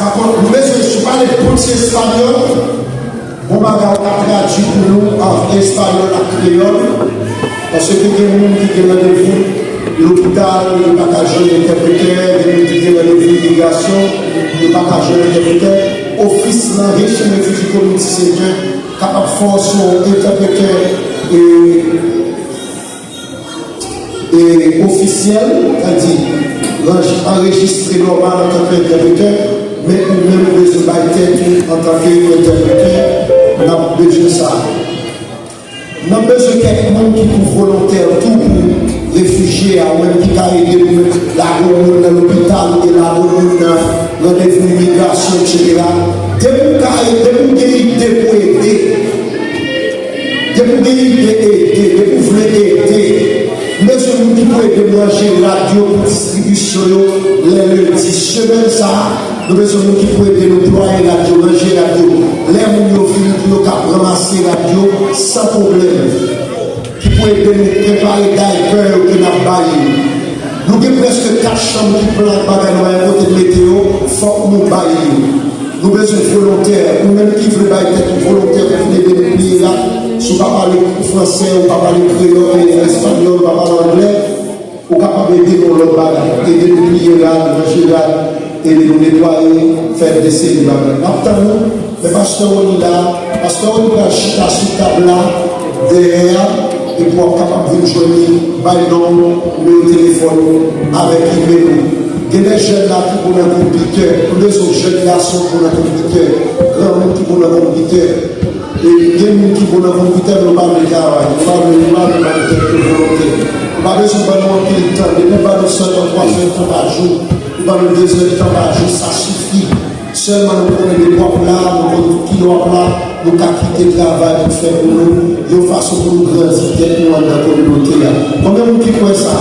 Par contre, nous ne pas les petits espagnols. On va traduire pour nous en espagnol et créole. Parce que il y a des gens qui ont rendez-vous, l'hôpital, le package d'interprétaire, des gens qui ont rendez-vous l'immigration, le package d'interprétaire, office dans la riche réfugié community center, capable de faire son interprétaire et officiel, c'est-à-dire enregistré normal en tant qu'interpréteur, mais nous-mêmes besoin de tête en tant qu'interpréteur, nous avons besoin de ça. Nous avons besoin de quelqu'un qui est volontaire, tout pour réfugiés, même qui a aidé la route dans l'hôpital et la route dans l'immigration, etc. Dès que vous avez une idée pour aider, dès que vous avez une idée pour aider, dès que vous voulez aider, nous avons qui pour aider manger radio pour distribution, les lundis, semaine ça, nous avons qui pour aider nous ployer radio, manger radio, les gens qui ont ramasser radio sans problème. Qui peut aider nous préparer d'ailleurs que nous avons. Nous avons presque 4 chambres qui plantent par un côté de météo, il faut que nous baillons. Nous avons besoin de volontaires, ou même qui veut être volontaire pour venir de pays là, si vous ne parlez pas français, ou pas parler créole, espagnol, ou pas parler anglais, vous êtes capable d'aider dans l'autre bagage, aider nous plier là, nous manger là, aider nous nettoyer, faire des séries là. Après nous, le pasteur on est là, pasteur on est là, chita sur table là, derrière. Et pour être capable de joindre par le téléphone avec l'email. Il y a des jeunes là qui ont un computer, les autres jeunes garçons qui ont un computer, grands gens qui ont un computer, et il y a des gens qui ont un computer, nous ne parlons pas de travail, nous parlons de volonté. Nous parlons de le temps, nous parlons de 3 heures par jour, nous parlons de 2 heures par jour, ça suffit. Seulement nous prenons des propres là, nous prenons des kilos là, nous avons quitté le travail pour faire pour nous, de façon pour nous grandir dans la communauté. Combien de gens qui croient ça?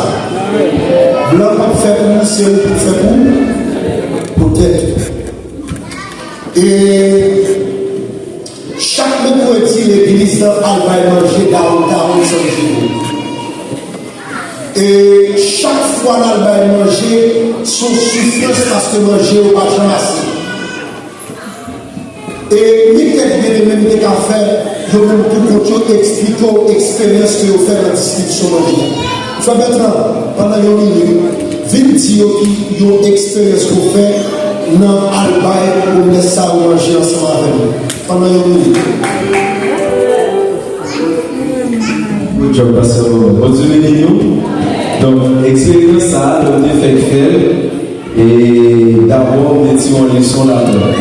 Blanc pas faire pour nous, c'est pour faire pour nous? Peut-être. Et chaque mercredi, l'église va manger downtown San-Gilles. Et chaque fois elle va manger, son souffrance parce que manger ou pas jamais. Et ni quelqu'un de même des affaires, je vais tout continuer expliquer l'expérience que vous faites dans la distribution de vie. Il faut maintenant, pendant une minute, vite dire qu'il y a une expérience que vous faites dans l'albaï pour laisser ça manger ensemble avec nous. Pendant une minute. Good job, Pastor. Bonne journée, nous. Donc, l'expérience, ça a été fait. Et d'abord, nous étions en leçon là-dedans.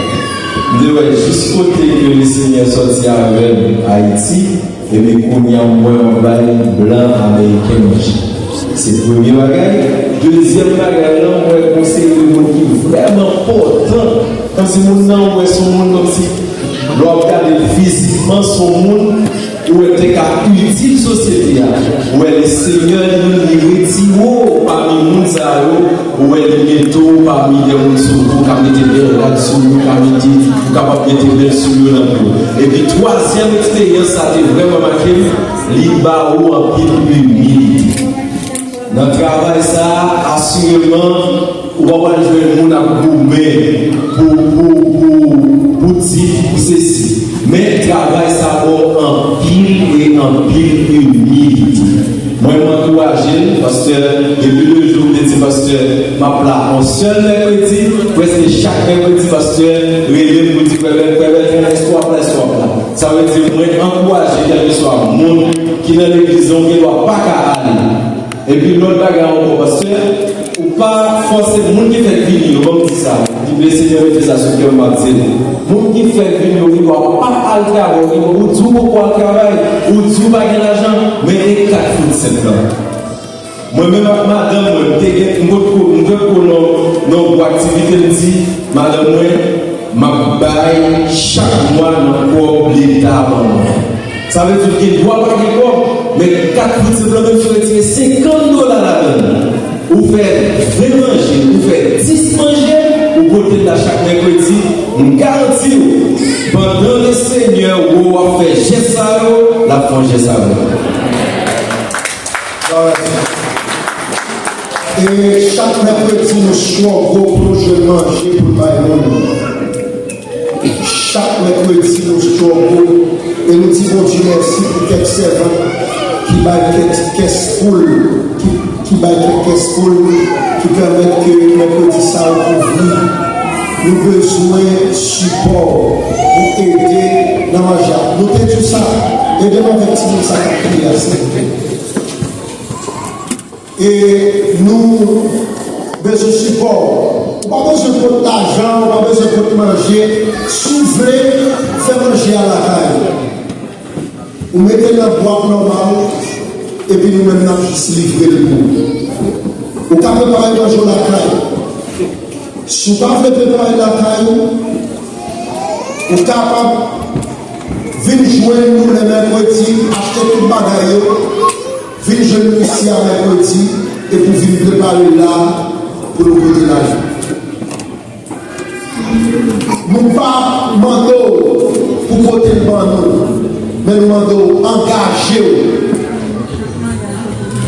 Jusqu'au côté que le Seigneur sortit avec Haïti, et bien qu'on y a moins un bail blanc américain. C'est le premier bagage. Deuxième bagage, là, on va conseiller le monde qui est vraiment important. Comme si mon nom est son monde, comme si l'on regarde physiquement son monde, où est utile société, où est le Seigneur nous retire parmi les gens, où est le métaux parmi les gens qui ont été là sur nous, qui ont capable de mettre sur nous. Et puis, troisième expérience, ça a été vraiment marqué, l'Iba ou en pile humilité. Dans le travail, ça, assurément, on va jouer le monde à gourmet pour dire pour ceci. Mais le travail, ça va en pile et en pile humilité. Moi, je m'encourage, parce que depuis le jour, je dis, parce que ma place, en seul mercredi, presque chaque mercredi, parce que je me dis, ça veut dire, moi, encourager quel que soit le monde qui est dans l'église, qui ne doit pas aller. Et puis l'autre bagarre encore, parce que ou pas forcément, le monde qui fait venir, on va dire ça, le Seigneur fait ça sur le cœur de le monde qui fait venir, il ne va pas aller travailler, ou dire pourquoi travailler, ou dire pas gagner l'argent, mais il y a 4 foot simplement. Moi-même, madame, je pour nos activités, je dis, madame, je baille chaque mois dans le corps de l'État avant moi. Ça veut dire qu'il ne doit pas gagner corps. Mais 4 foot simplement, il faut retirer $50 là-dedans. Vous faites 20 manger, vous faites 10 manger, vous portez là chaque mercredi. On garantit, pendant le Seigneur, vous avez fait geste à l'eau, la fin geste à l'eau. Et chaque mercredi, nous choisissons gros projet manger pour le monde. chaque mercredi, nous sommes et nous disons Dieu merci pour quelques servants qui baillent quelques caisses qui permettent que mercredi ça ouvre. Nous avons besoin de support pour aider dans la joie. Nous avons tout ça. Aidez-moi avec ça et nous besoin de support. Pas besoin de l'argent, pas besoin de manger. Soufflez, faites manger à la caille. Vous mettez la boîte normale et puis nous maintenant juste livrer le bout. Vous pouvez préparer manger à la caille. Si vous ne pouvez pas préparer la caille, vous êtes capable de venir jouer nous les mercredis, acheter tout le bagage, venir jouer nous ici à mercredi et pour venir préparer là pour nous donner la vie. Nous ne pas demander pour voter le bandeau, mais nous demandons engagez-vous.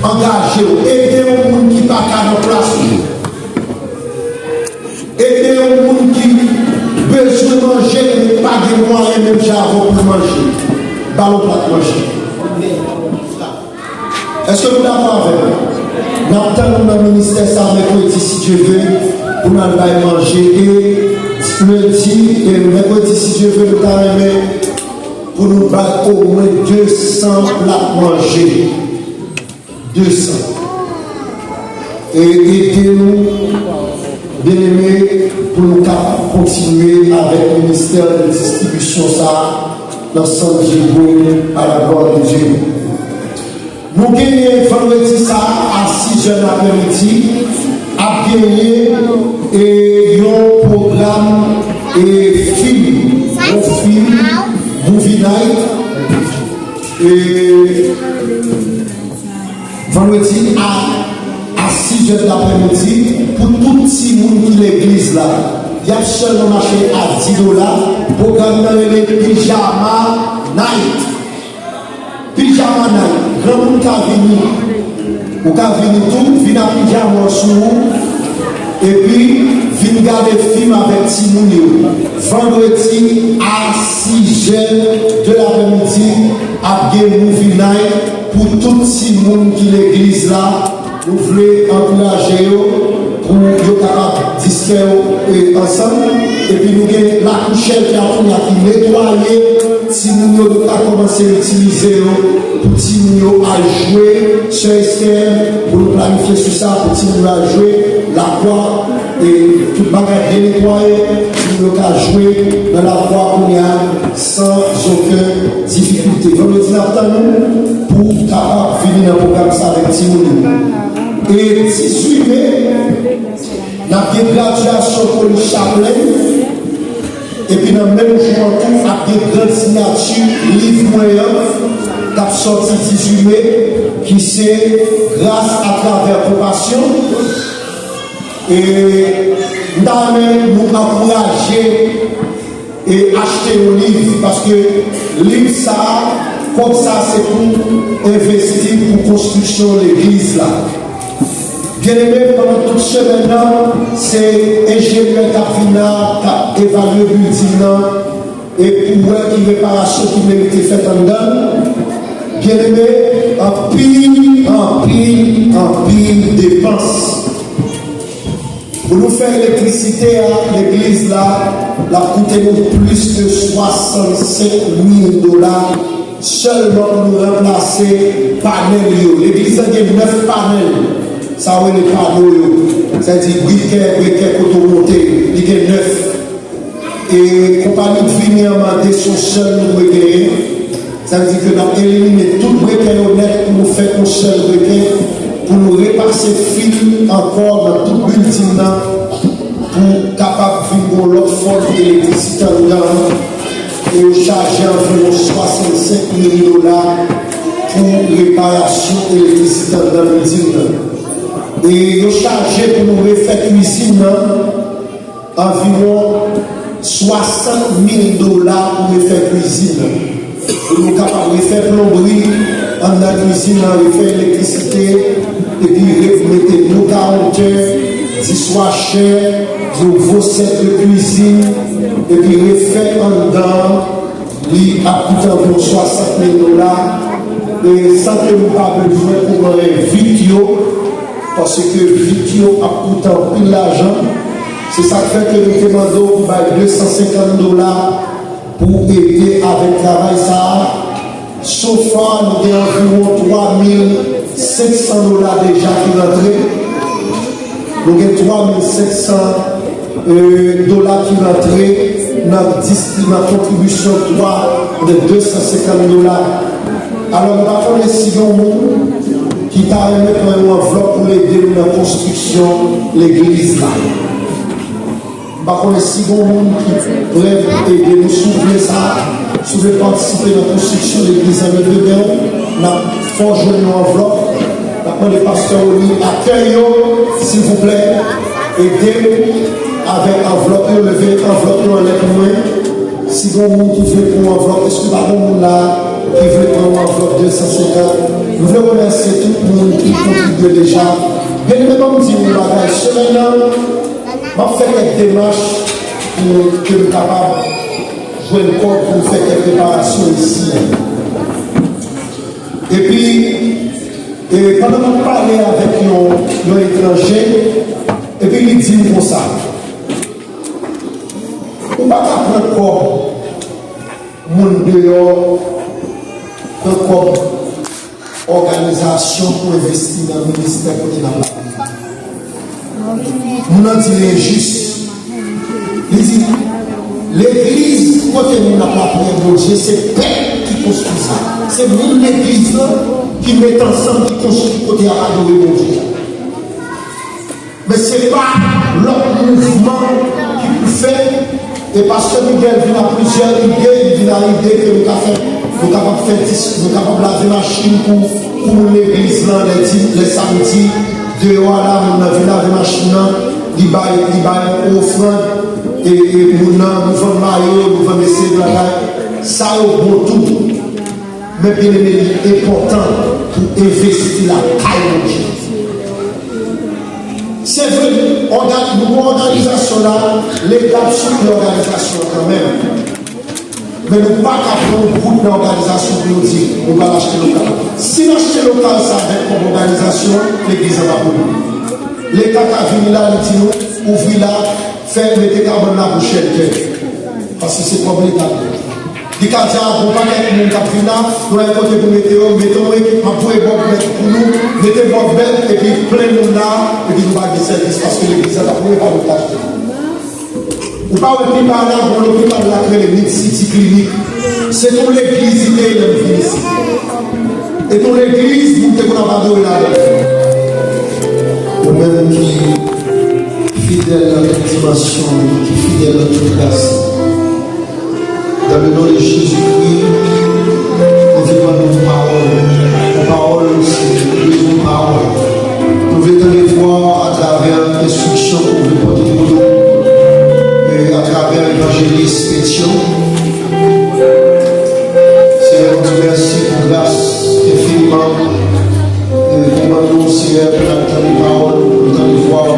Engagez-vous. Aidez les gens qui ne sont pas à notre place. Aidez les gens qui ont besoin de manger et ne pas de moyens même pour manger. Ballon plat manger. Est-ce que vous êtes d'accord avec moi? Nous attendons dans le ministère ça mercredi si Dieu veut pour nous aller manger et lundi et mercredi si Dieu veut nous aller pour nous battre au moins 200 plats manger. 200. Et aidez-nous, bien-aimés, pour nous continuer avec le ministère de distribution ça dans San Diego à la gloire de Dieu. Nous gagnons vendredi ça à 6h l'après-midi, à gagner un programme et film, Movie Night, et vendredi à 6h l'après-midi, pour tout petit monde qui l'église là, il y a seulement marché à $10, programme dans le pyjama night. Pyjama night. Grand monde qui a venu, ou qui a venu tout, vient à pyjama sous, et puis vient regarder le film avec Timounio. Vendredi à 6h de l'après-midi, à Movie Night, pour tout petit monde qui l'église là, nous voulons encourager pour être capable de distraire ensemble. Et puis nous avons la couchette qui a nettoyé, si nous avons commencé à utiliser pour Timio à jouer sur Esther, pour nous planifier sur ça, pour Timio à jouer la voix et tout le bagage nettoyé, nous avons joué dans la voix qu'on y a sans aucune difficulté. Nous nous attendons pour capable finir un programme ça avec Timio. Et 18 mai, nous avons une graduation pour le Chaplin. Et puis, dans le même jour, nous avons des grandes signatures, livre moyen, qui a sorti 18 mai, qui c'est grâce à travers Compassion. Et nous avons encouragé et acheter un livre, parce que le livre, ça, comme ça, c'est pour investir pour construction de l'église là. Bien-aimé, pendant toute semaine, c'est ingénieur Capina qui a évalué le building et pour voir qui réparation qui mérite faite en dedans. Bien-aimé, en pile dépenses. Pour nous faire l'électricité à l'église là, la coûté nous plus de $65,000 seulement pour nous remplacer panel. L'église a 9 panels. Ça va les panneaux, c'est-à-dire briquet, automonté, il y a 9. Et compagnie de venir demander son seul nous briquet. Ça veut dire que nous avons éliminé tout briquet honnête pour nous faire un seul briquet, pour nous repasser fil encore dans tout le building pour capable de vivre l'autre forme d'électricité en dedans et charger environ $65,000 pour réparation d'électricité dans le building. Et nous chargé pour nous refaire cuisine environ $60,000 pour refaire cuisine. Pour nous capables de faire plomberie en la cuisine, refaire électricité, et puis mettre nos 40 heures, d'y soit cher, vos sets de cuisine, et puis refait en dedans, il a coûté environ 60 000 $, et sans que vous n'avez besoin pour un vidéo, parce que vidéo a coûté un peu d'argent. C'est ça qui fait que nous demandons pour 250 $ pour aider avec le travail ça. Sauf que nous avons environ 3500 $ déjà qui rentrent. Nous avons 3500 $ qui rentrent dans la contribution de 250 $. Alors, nous avons les 6 qui t'a remis pour une enveloppe pour aider dans la construction de l'église là. Par contre, si vous voulez aider nous soulever ça, si vous voulez participer à la construction de l'église à Medellin, nous avons forgé une enveloppe. Nous les pasteurs accueillez, s'il vous plaît, aidez avec enveloppe, levez enveloppe en l'air pour moi. Si vous voulez pour une enveloppe, est-ce que pas bon là qui veut prendre une enveloppe de 250? Nous voulons remercier tout le monde qui contribue déjà. Bien évidemment, nous disons une bagage. Ce maintenant, je vais faire quelques démarches pour que nous soyons capables de jouer le corps pour faire quelques préparations ici. Et puis, pendant que nous parlons avec nos étrangers, et puis ils disent comme ça. On ne va pas prendre corps, monde dehors, comme organisation pour investir dans le ministère de la paix. Nous avons dit l'injuste. Il dit, l'église, quand nous n'avons pas prié de Dieu, c'est Père qui construit ça. C'est nous l'église qui met ensemble, qui construit côté à adorer mon Dieu. Mais ce n'est pas l'autre mouvement qui peut faire. Et parce que nous avons plusieurs idées, il y a une idée que nous avons fait. Nous sommes capables de laver la machine pour l'église les samedis. Dehors là, nous avons lavé la machine, il y a une offrande, et nous avons maillot, nous avons essayé de la ça est bon tout. Mais bien aimé, important pour investir la caille. C'est vrai, nous organisation là, l'État suit l'organisation quand même. Mais nous ne pouvons pas prendre un groupe d'organisation pour nous dire on va l'acheter local. Si l'acheter local, ça va être comme organisation, l'église va pour nous. L'État qui a venu là, il dit nous, ouvrir là, faire mettre carbone là pour chercher. Parce que c'est comme l'État. Il a dit à vous, pas quelqu'un qui a venu là, nous allons côté pour mettons équipement pour nous, mettez votre bête et puis prenez-nous là, et puis nous allons des services parce que l'église va pour nous pas nous acheter. Ou pas au plus par là, pour l'hôpital de la Mid-City Clinique. C'est pour l'église qui est venue ici. Et pour l'église, vous devez pas adoré là. Ou même qui fidèle à la dimension, qui fidèle à toute grâce. Dans le nom de Jésus-Christ, nous devons nos paroles aussi, nos paroles. Nous devons les voir à travers l'instruction pour le porter de nous. À travers l'évangéliste Pétion. Seigneur, nous merci pour grâce infiniment. Nous demandons, Seigneur, pour entendre les paroles, pour entendre les voix, pour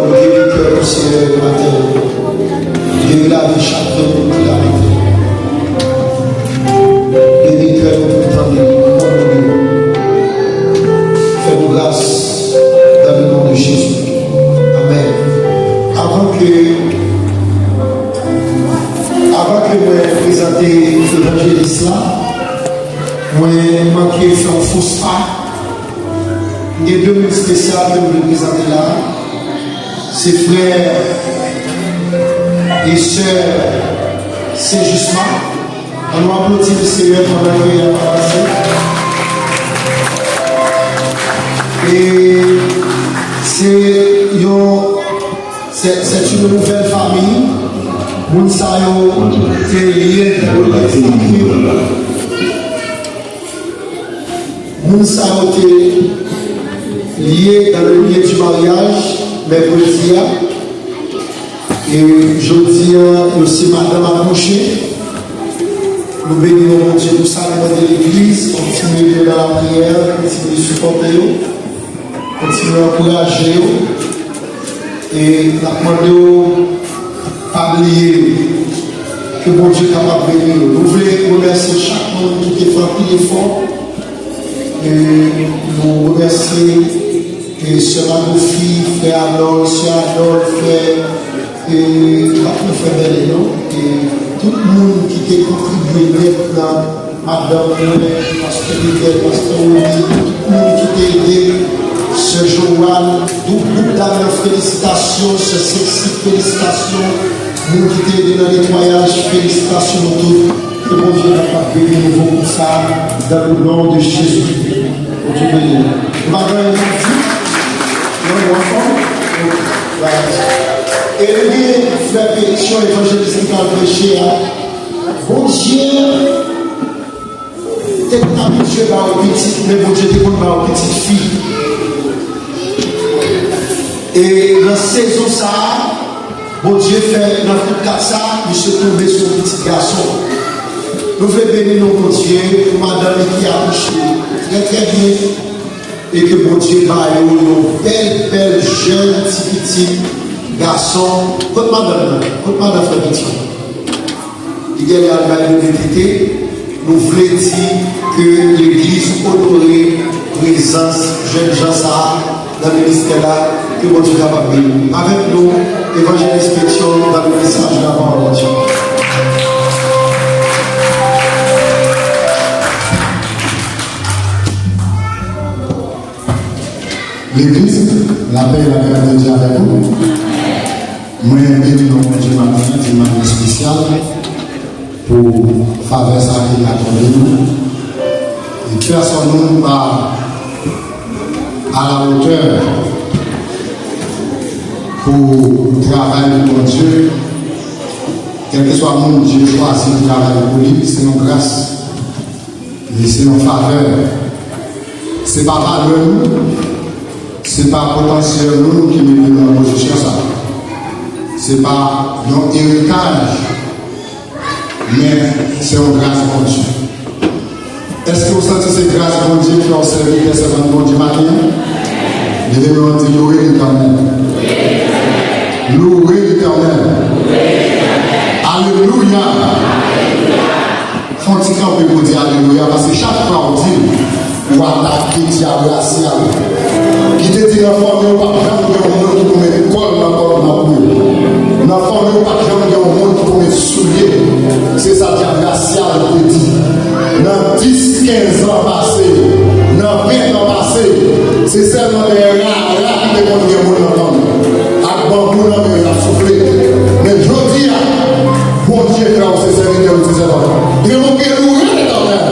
nous guérir le cœur, Seigneur, le matin. Guérir la vie chacun pour qu'il arrive. Guérir le cœur pour entendre les paroles. Fais-nous grâce dans le nom de Jésus. Amen. Avant que je présente l'évangéliste là, moi je manqué faire un faux pas. Il y a deux minutes spéciales que je vais présenter là. C'est frères et sœurs Saint-Justin. On va applaudir le Seigneur pendant qu'il a passé. Et c'est une nouvelle famille. Mounsayo est lié dans le Mounsayo est lié dans le milieu du mariage, mais Boudia. Et je dis aussi madame accouchée. Nous bénissons mon Dieu pour ça, de l'église, continuez dans la prière, continuez de supporter, continuez à encourager. Et la demande pas oublier que bon Dieu est capable de venir. Nous voulons remercier chaque monde qui a fait un effort. Et nous remercions Sœur Agofi, Frère Arnold, Sœur Adolphe, Frère Belénon, et tout le monde qui a contribué maintenant, Madame, Pasteur Miguel, Pasteur Oli, tout le monde qui a aidé, Sœur Joanne, tout le groupe d'amis, félicitations, Sœur Sexy, félicitations, nous qui a aidé dans le nettoyage, félicitations tous. Que mon Dieu n'a pas béni nouveau pour ça, dans le nom de Jésus. Dieu béni. Madame, et lui, faire pétition évangélistique à péché. Bon Dieu, t'es pas habitué par une petite, mais bon Dieu, t'es pas par une petite fille. Et dans la saison, ça, bon Dieu fait dans tout cas ça, il se trouve sur un petit garçon. Nous voulons bénir nos Dieu pour madame qui a accouché très très bien. Et que bon Dieu va y avoir belle jeune petit garçon. Côte madame frère petit. Il y a la vérité. Nous voulons dire que l'église honorée présence jeune gens ça dans le ministère là que bon Dieu est capable de bénir. Avec nous, évangéliste Pétion dans le message de la parole de Dieu. L'église, la paix et la grâce de Dieu avec vous. Moi, je suis un dimanche spécial pour faire ça qui a accordé nous. Et personne ne va à la hauteur pour travailler pour Dieu. Quel que soit le monde, Dieu choisit de travailler pour lui, c'est nos grâces et c'est nos faveurs. Ce n'est pas valeur nous. Ce n'est pas potentiel nous qui nous mettons en position ça. Ce n'est pas un héritage, mais c'est une grâce de Dieu. Est-ce que vous sentez cette grâce de Dieu qui ont servi des servants de bon Dieu matin? Devez-nous dire louer l'Éternel. Louer l'Éternel. Alléluia. Faut-il qu'on peut dire Alléluia parce que chaque fois on dit ou attaquer diable à ciel. Qui te dit l'enfant de pas jamais de monde qui peut mettre colle dans le boule. L'enfant de pas jamais de monde qui peut mettre soulier. C'est ça diable à ciel qui dit. Dans 10-15 ans passés, dans 20 ans passés, c'est seulement des rats qui te montrent des monde dans le avec bambou dans le a soufflé. Mais je dis, bon Dieu, là où c'est serviteur de ses enfants. Il faut que nous l'éternel.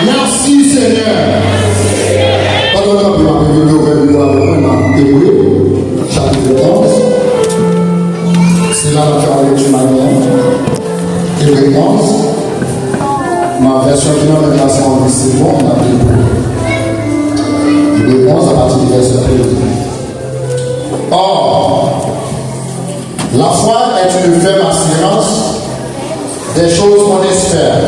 Merci Seigneur. Pardon, chapitre 11. C'est là que tu as lecture Hébreux 11. Ma version qui n'a pas classée en c'est bon, on a pris. Hébreux 11 à partir du verset 1. Or, la foi est une ferme assurance des choses qu'on espère.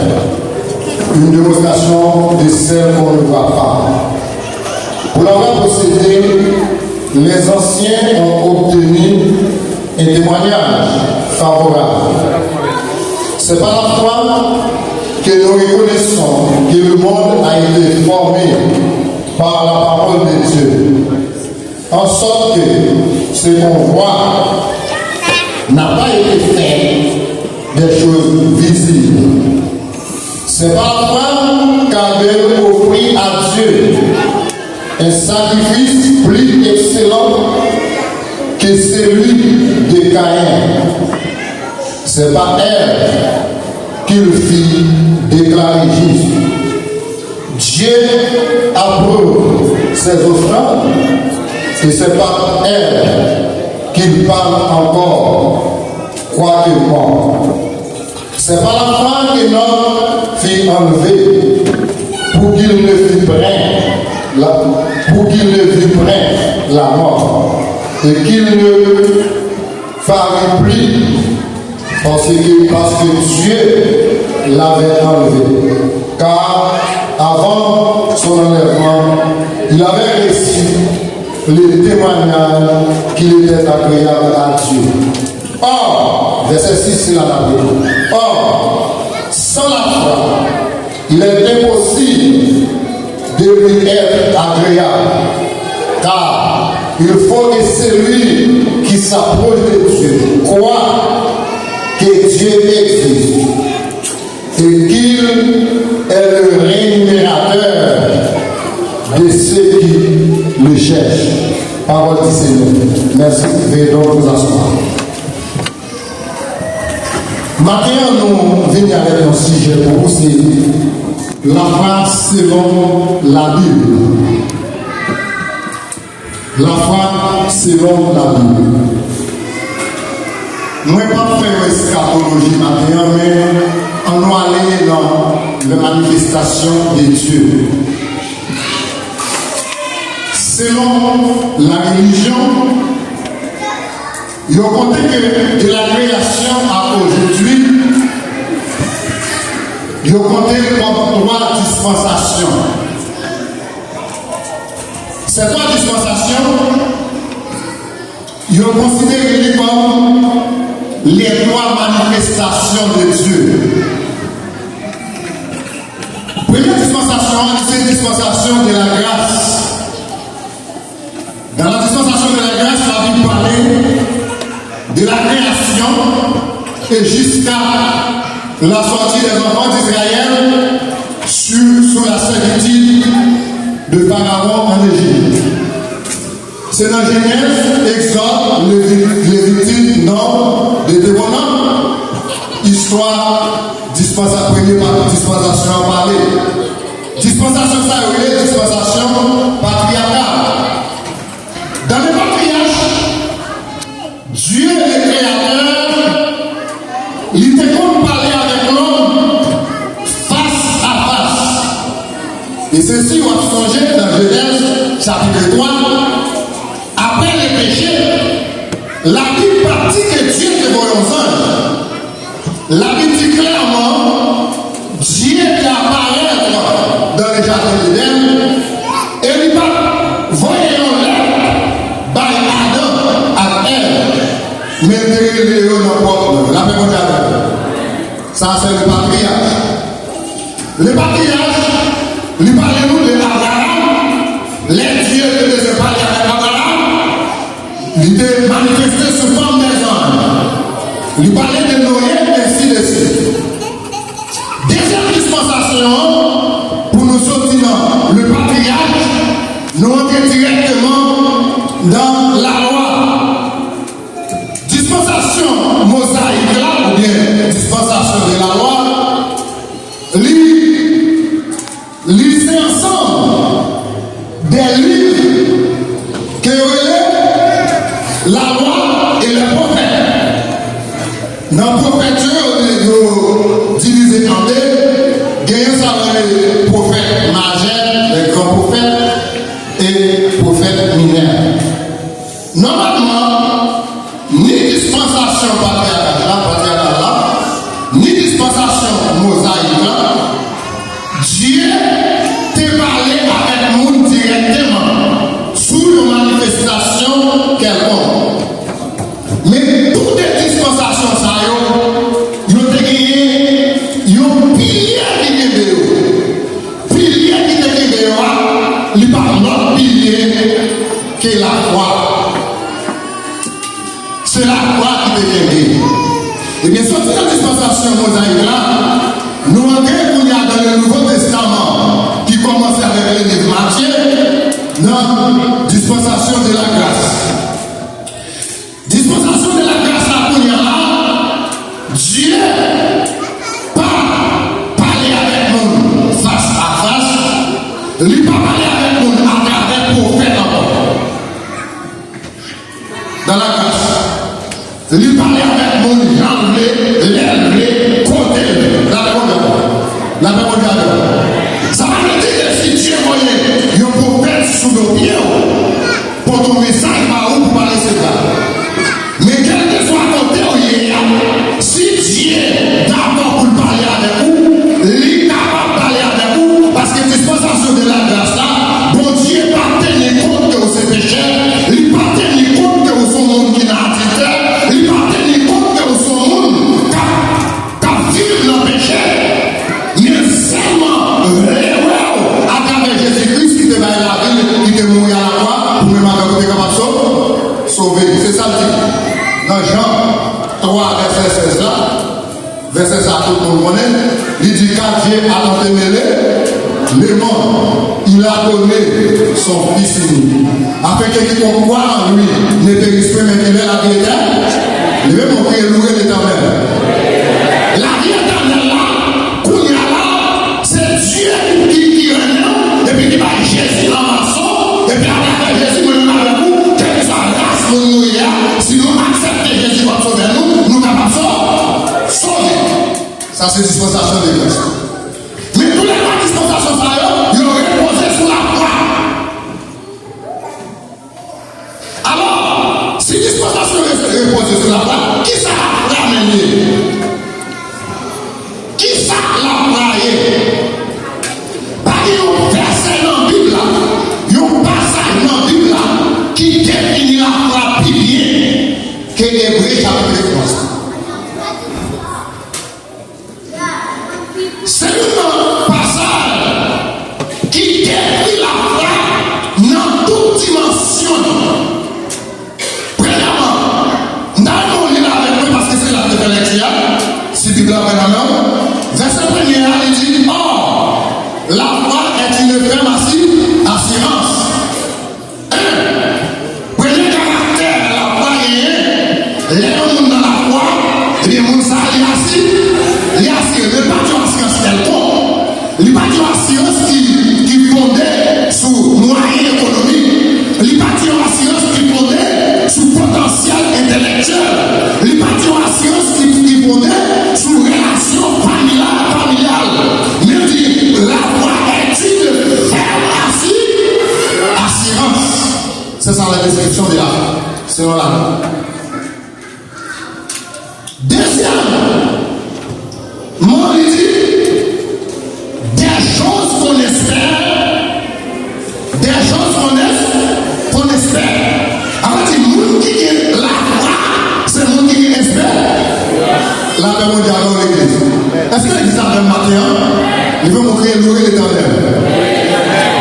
Une démonstration de celles qu'on ne voit pas. Pour l'avoir possédé, les anciens ont obtenu un témoignage favorable. C'est par la foi que nous reconnaissons que le monde a été formé par la parole de Dieu, en sorte que ce qu'on voit n'a pas été fait des choses visibles. C'est par la foi qu'Abel offrit à Dieu un sacrifice plus excellent que celui de Caïn. C'est par elle qu'il fit déclarer juste. Dieu approuve ses offrandes et c'est par elle qu'il parle encore, quoique mort. C'est par la foi que l'homme fut enlevé pour qu'il ne fût point la mort et qu'il ne parut plus parce que Dieu l'avait enlevé. Car avant son enlèvement, il avait reçu les témoignages qu'il était agréable à Dieu. Or, verset 6, c'est la Bible. Or, sans la foi, il est impossible de lui être agréable, car il faut que celui qui s'approche de Dieu croit que Dieu existe et qu'il est le rémunérateur de ceux qui le cherchent. Parole du Seigneur. Merci. Veuillez donc vous asseoir. Maintenant, nous venons avec un sujet pour vous, c'est la foi selon la Bible. La foi selon la Bible. Nous ne pouvons pas faire une eschatologie maintenant, mais on doit aller dans la manifestation de Dieu. Selon la religion, il faut compter que de la création à aujourd'hui, il faut compter comme 3 dispensations. Ces 3 dispensations, il faut considérer comme les 3 manifestations de Dieu. Première dispensation, c'est une dispensation de la grâce. Dans la dispensation de la grâce, la Bible parlait de la création et jusqu'à la sortie des enfants d'Israël sous la servitude de Pharaon en Égypte. C'est dans Genèse, Exode, Lévitique, Nombre, Deutéronome, histoire, première dispensation à parler. Dispensation, ça est dispensation patriarcale. Dans le patriarche, Dieu le créateur, il était comme parler avec l'homme face à face. Et ceci, on va songer dans Genèse chapitre 3. Après le péché, la Bible partit que Dieu te voit aux anges. La Bible dit clairement, Dieu qui apparaît dans le jardin d'Éden, et il va voyons là, Adam à elle, mettez les léons dans le porte, la même jardin. Ça, c'est le patriarche. Le patriarche, il parle nous de Abraham, les dieux de les parler avec Abraham. Il était manifesté sous forme des anges. Il parlait de Noé, ainsi de suite. Deuxième dispensation, pour nous sortir dans le patriarche, nous entrons directement dans la loi. Dispensation mosaïque là, ou bien dispensation de la loi, lisez ensemble des livres que la loi et le prophète. Dans le prophète, nous divisons en deux. Gagnons ça les prophètes majeurs, les grands prophètes et prophètes mineurs. Normalement, ni dispensation patriarcale, ni dispensation mosaïque, Dieu t'a parlé avec le monde directement sous une manifestation quelconque. Mais toutes les dispensations, ça y est, ils ont gagné, ils ont pilier qui est de pilier qui est de il parle notre pilier qui est la foi. C'est la foi qui est gagné. Et bien, sur cette dispensation mosaïque là, nous avons dans le Nouveau Testament qui commence avec le livre Matthieu, dans dispensation de la grâce. Dispensation de la grâce à Kounia, Dieu pas parler avec nous face à face, lui pas parler avec nous à travers le prophète encore. Dans la grâce, lui parler avec nous, l'élever, compter, la même ça va me dire que si Dieu voyait un prophète sous nos pieds, pour ton message, connaît, il dit quand Dieu a entémêlé le monde, il a donné son Fils unique, afin que quiconque croit en lui ne périsse pas, mais qu'il ait la vie éternelle. Il veut montrer louer l'Éternel. La vie éternelle là, là, c'est Dieu qui règne, et puis qui va Jésus en maçon, et puis après Jésus, nous avec vous, quelle que soit la race, nous si nous acceptons Jésus comme sauveur, nous sommes capables de sauver. Ça, c'est dispensation de grâce. Mais tous les trois dispensations, ils ont reposé sur la croix. Alors, si dispensation est reposée sur la croix, qui ça l'a ramené? Qui ça l'a ramené? Parce qu'il y a un verset dans la Bible, il y a un passage dans la Bible qui définit la croix plus bien que l'Hébreu chapitre 11. C'est un passage qui décrit la foi dans toute dimension. Premièrement, nous lire avec moi parce que c'est la lecture. Si Bible a verset premier, il dit or, la foi est une ferme assurance. Premier caractère, la foi est les gens dans la foi, et bien, mon ça, il y a le pas d'une assurance quelconque, il pas d'une assurance qui fondait sur moyens économiques, il pas d'une assurance qui fondait sur potentiel intellectuel, il pas d'une assurance qui fondait sur relation familiale. Mais dit la foi est une ferme assurance. C'est ça la description de la foi. C'est là. Deuxième. Moi, il dit des choses qu'on espère, qu'on espère. Alors, il dit, le monde qui est la foi, c'est le monde qui espère. La paix mondiale dans l'église. Est-ce que l'église a un matin? Il veut montrer louer l'Éternel.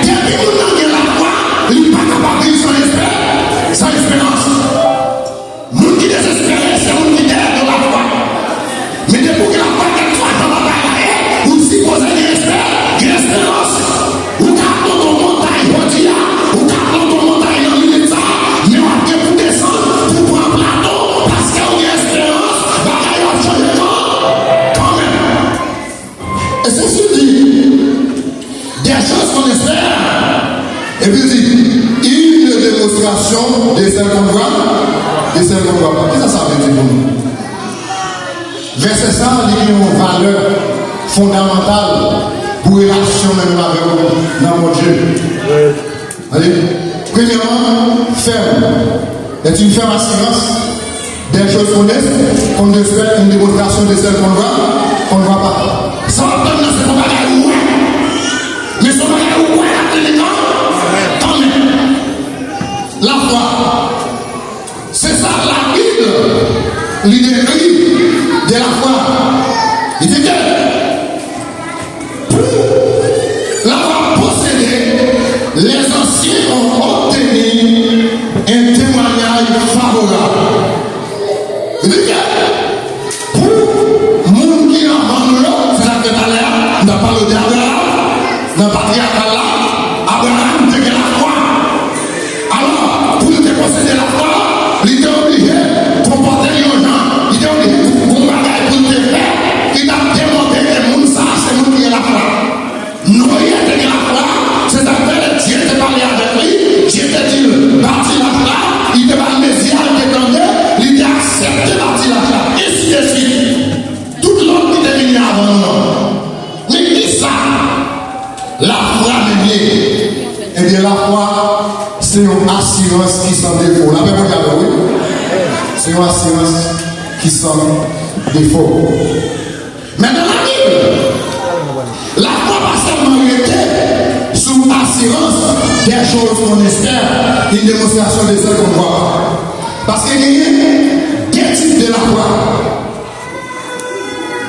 Depuis que vous avez la foi, il n'est pas capable de vivre sans espérance. Le monde qui désespère, c'est le monde qui est dans la foi. Mais depuis que la foi est dans la bataille, vous supposez qu'il y a espérance. Vous gardez ton montagne, vous gardez ton montagne dans l'île, mais on a pour descendre, pour prendre un plateau, parce qu'il y a espérance, bataille va changer quand même. Et c'est ce qu'il dit. Des choses qu'on espère. Et puis il dit, une démonstration de celles qu'on voit, de celles qu'on voit pas. Qu'est-ce que ça veut dire pour nous? Verset ça dit une valeur fondamentale pour relation même avec dans mon Dieu. Allez. Premièrement, ferme. Est une ferme assurance des choses qu'on espère, une démonstration de celles qu'on ne voit pas. Ça va pas dans ce bagage, mais ce bagage, quand même. La foi, c'est ça la Bible, l'idée de la foi. Il dit que pour l'avoir possédé, les anciens ont obtenu un témoignage favorable. Il dit que pour le monde qui a vendu, c'est ça que tu as l'air, n'a pas le diable, n'a pas dit à Allah, Abraham de la foi. Alors, pour te posséder la foi, il était obligé de comporter les gens, il était obligé de combattre pour te faire. Il a démontré que le monde, ça, c'est le monde qui est la foi. Non, il a été la foi, c'est à dire Dieu te parlé avec lui, Dieu te dit, bâti la foi, il te parle des yeux, il te tendait, il t'a accepté bâti la foi, et ainsi de suite. Tout l'homme qui était venu avant nous. Mais qui ça? La foi, mes bien. Eh bien, la foi, c'est une assurance qui s'en défaut. La même chose, oui. C'est une assurance qui s'en défaut. Mais dans la Bible, la foi va seulement arrêter sous assurance des choses qu'on espère, une démonstration de ce qu'on voit. Parce qu'il y a deux types de la foi.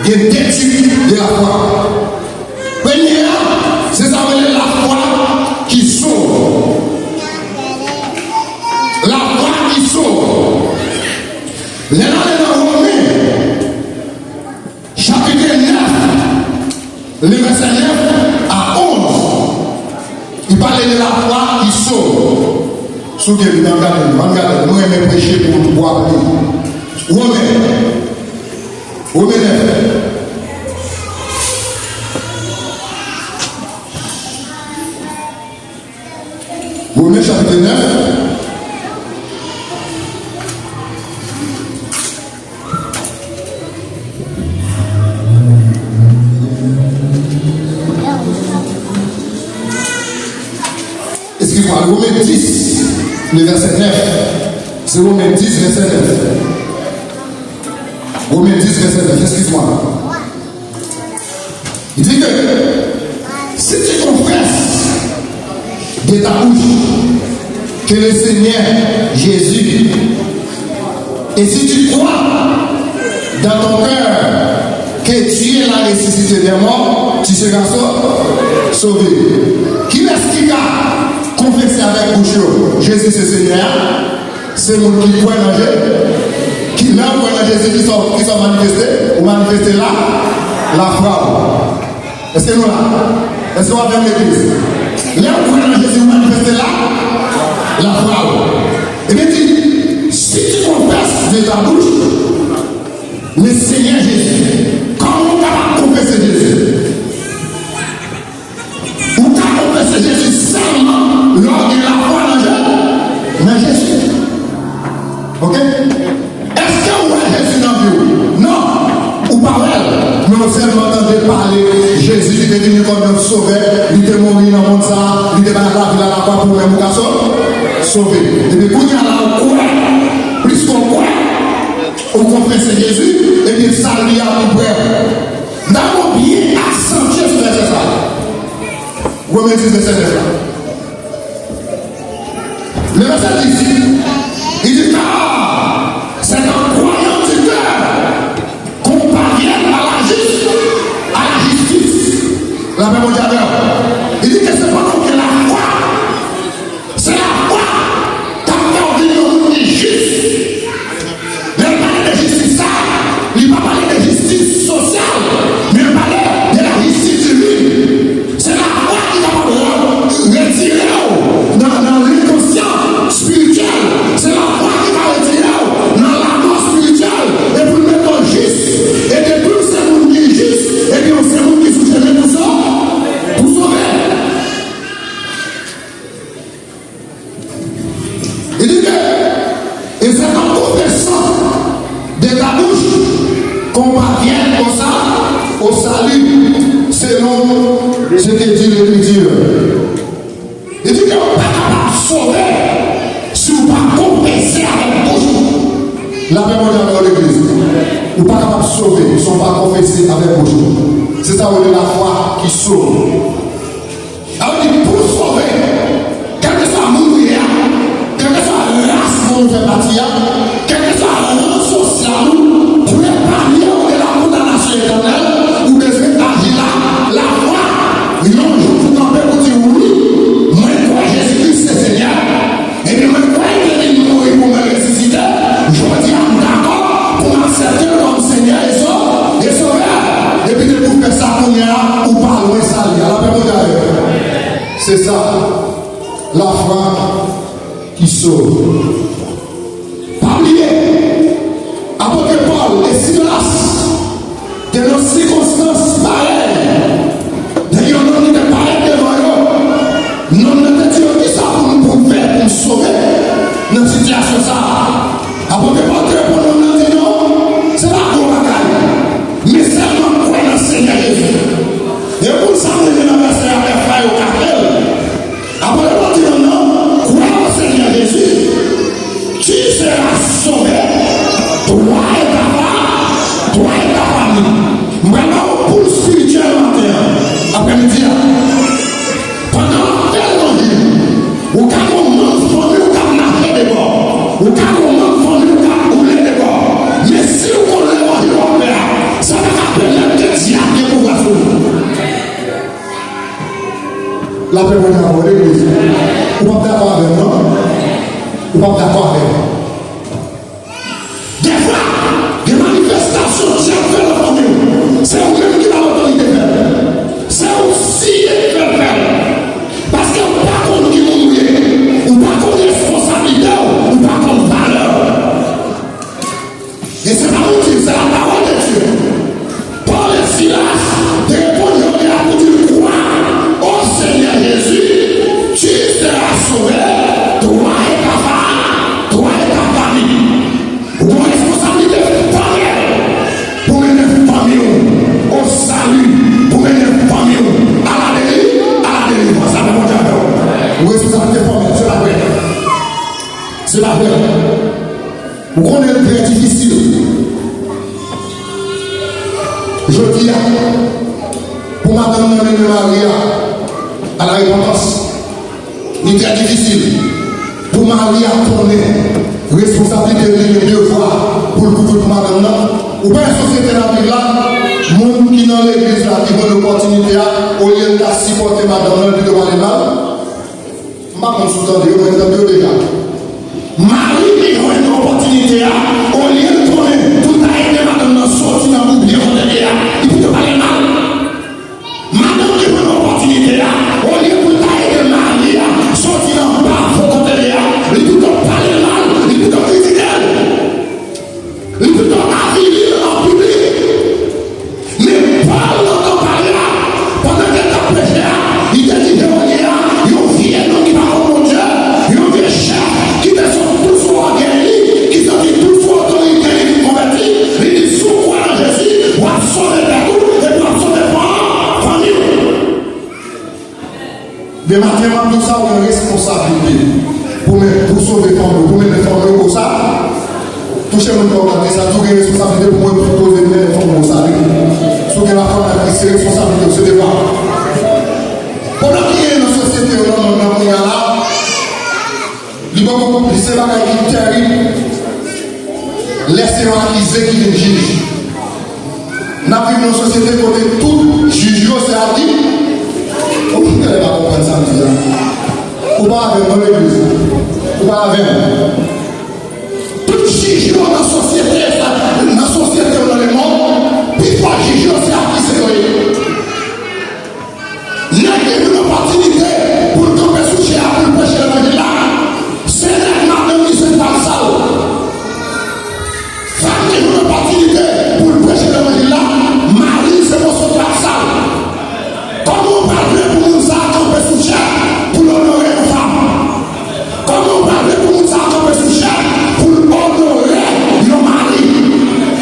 Il y a deux types de la foi. Premier, c'est ça la foi qui sauve. La foi qui sauve. Les Romains, chapitre 9, Sous que vous regardez, nous aimons prêcher pour nous boire. Romains 9. Romains chapitre 9. Excuse-moi, Romains 10, le verset 9. C'est Romains 10, verset 9. Romains 10, verset 9, excuse-moi. Il dit que si tu confesses de ta bouche que le Seigneur Jésus, et si tu crois dans ton cœur que Dieu l'a ressuscité des morts, tu seras sauvé. Qui est-ce qui a confessé avec bouche Jésus c'est Seigneur? C'est le monde qui croit dans Jésus. Qui là croit dans Jésus qui sont manifestés, ou manifestés là, la frappe. Est-ce que nous là? Est-ce qu'on va faire l'église? Là où croit dans Jésus, manifesté là, la frappe. Et bien dit, si tu confesses de ta bouche le Seigneur Jésus, comment on va confesser Jésus? Ou quand on confesse Jésus seulement lors de la foi dans Jésus? Ok? Est-ce que vous avez Jésus dans vous? Non! Ou pas elle? Mais on seulement entendait parler Jésus qui est venu comme un sauveur, il était mort dans le monde, il était dans la ville à la croix pour même garçon sauver. Et puis quand il y a là, on croit, plus qu'on croit, on confesse Jésus, et puis ça lui a tout prêt. Nous avons bien accentué ce verset ça. Romains 10, verset 9. Le verset 10, il dit car c'est en croyant du cœur qu'on parvient à la justice. La même mondiale. Il dit que c'est pas donc que la foi, c'est la foi qui a ordonné au monde juste. Mais il parlait de justice ça, il ne parlait pas de justice sociale, mais il parlait de la justice divine. C'est la foi qui est capable de retirer dans l'inconscient spirituel. C'est la foi qui va retirer dans la mort spirituelle et pour le mettre juste. Et de plus, c'est le monde qui est juste, et bien c'est le monde qui soutient tout ça pour sauver. Il dit que, et c'est en confessant de ta bouche qu'on parvient au salut, selon ce que dit l'Écriture. Il dit qu'on n'est pas capable de sauver si on ne pas confesser avec bouche. La même mondiale dans l'église. On n'est pas capable de sauver si on ne pas confesser avec bouche. C'est ça où il y a la foi qui sauve. Alors il dit pour sauver, quel que soit mourir, quel que soit la race dont on fait partie, quel que soit la rang social, pour épargner de la condamnation éternelle, ou besoin d'agir là, la foi, il y a un jour pour camper pour dire oui, moi je crois Jésus-Christ c'est Seigneur, et bien moi je crois qu'il est mourir pour me ressusciter, je dis d'accord pour m'accepter comme Seigneur et sauveur, et puis de vous faire ça pour moi, ou pas loin ça, à la paix mondiale. C'est ça, la foi qui sauve. Pas oublier, apôtre Paul et Silas, de nos circonstances pareilles, d'ailleurs, nous n'étions pas devant eux, nous n'étions qui ça pour faire, pour sauver notre situation. Ça, apôtre Paul, pour nous dire non, c'est pas pour la gagne, mais seulement pour le Seigneur Jésus. Et pour ça, nous avons un verset avec frère au cartel. Après le dire non, crois au Seigneur Jésus, tu seras sauvé, toi et ta famille. Maintenant, pour le spirituel matin, après-midi, pendant l'évangile, au cas où on manque famille, au cas où on a fait des bords, au cas où on manque famille, au cas où on a des bords. Mais si on connaît l'évangile, ça va rappeler que Dieu a bien pour la foule. La paix mondiale dans l'église. Vous n'êtes pas d'accord avec moi? Vous n'êtes pas d'accord avec moi? Des fois, des manifestations, Dieu fait la famille. C'est vous-même qui a l'autorité de faire. C'est aussi de faire. Parce que vous ne pouvez pas contre qui vous mouillez. Vous ne pouvez pas contre responsable. C'est pas vrai. Vous connaissez très difficile. Je dis pour madame Maria à la repentance, il est très difficile. Pour Maria tourner, responsabilité de devoir pour le gouvernement madame. Ou bien la société là, monde qui dans l'église là, qui donne l'opportunité au lieu de supporter madame, plutôt mal et mal. Je ne vais pas me déjà. Marie qui a une opportunité, au lieu de tourner, tout a été madame sorti dans l'oubli, il peut te parler mal. Madame qui a une opportunité, au lieu de tout a été Marie, sorti dans le bar, il peut te parler mal, il peut te critiquer, il peut te arriver en public. Mais Paul n'entend parler là, pendant que tu as prêché, il te dit, il vient donc qui va au Dieu, il vient cher, qui descend tout soit guéri, qui s'en dit tout soit autorité, qui convertit, il dit sous quoi dans Jésus, ou à sauver partout, et pour sauver famille. Mais maintenant, tout ça, on a une responsabilité pour sauver famille, pour mettre les familles comme ça. Touchez mon corps, ça a une responsabilité pour moi pour poser les familles comme ça. Ce que la femme a c'est responsabilité, c'est devoir. Pendant qu'il y a une société, on a là, il va comprendre, c'est là qui est terrible. Laissez-moi acquiser qui est juge. Nous avons une société côté tout juge, c'est à dire. Vous ne pouvez pas comprendre ça, vous ne pouvez pas avec dans l'église. Vous ne pouvez pas avec. Tout juge dans la société, dans le monde, puis pas juge, c'est acquis. Il y a une opportunité pour tomber sous cher, pour prêcher l'évangile là. C'est madame qui se passe ça. Femme qui a une opportunité pour prêcher l'évangile là. Marie, c'est pour se faire ça. Comment on parle pour nous tomber sous cher pour honorer une femme? Comment on parle pour nous tomber sous cher pour honorer un mari?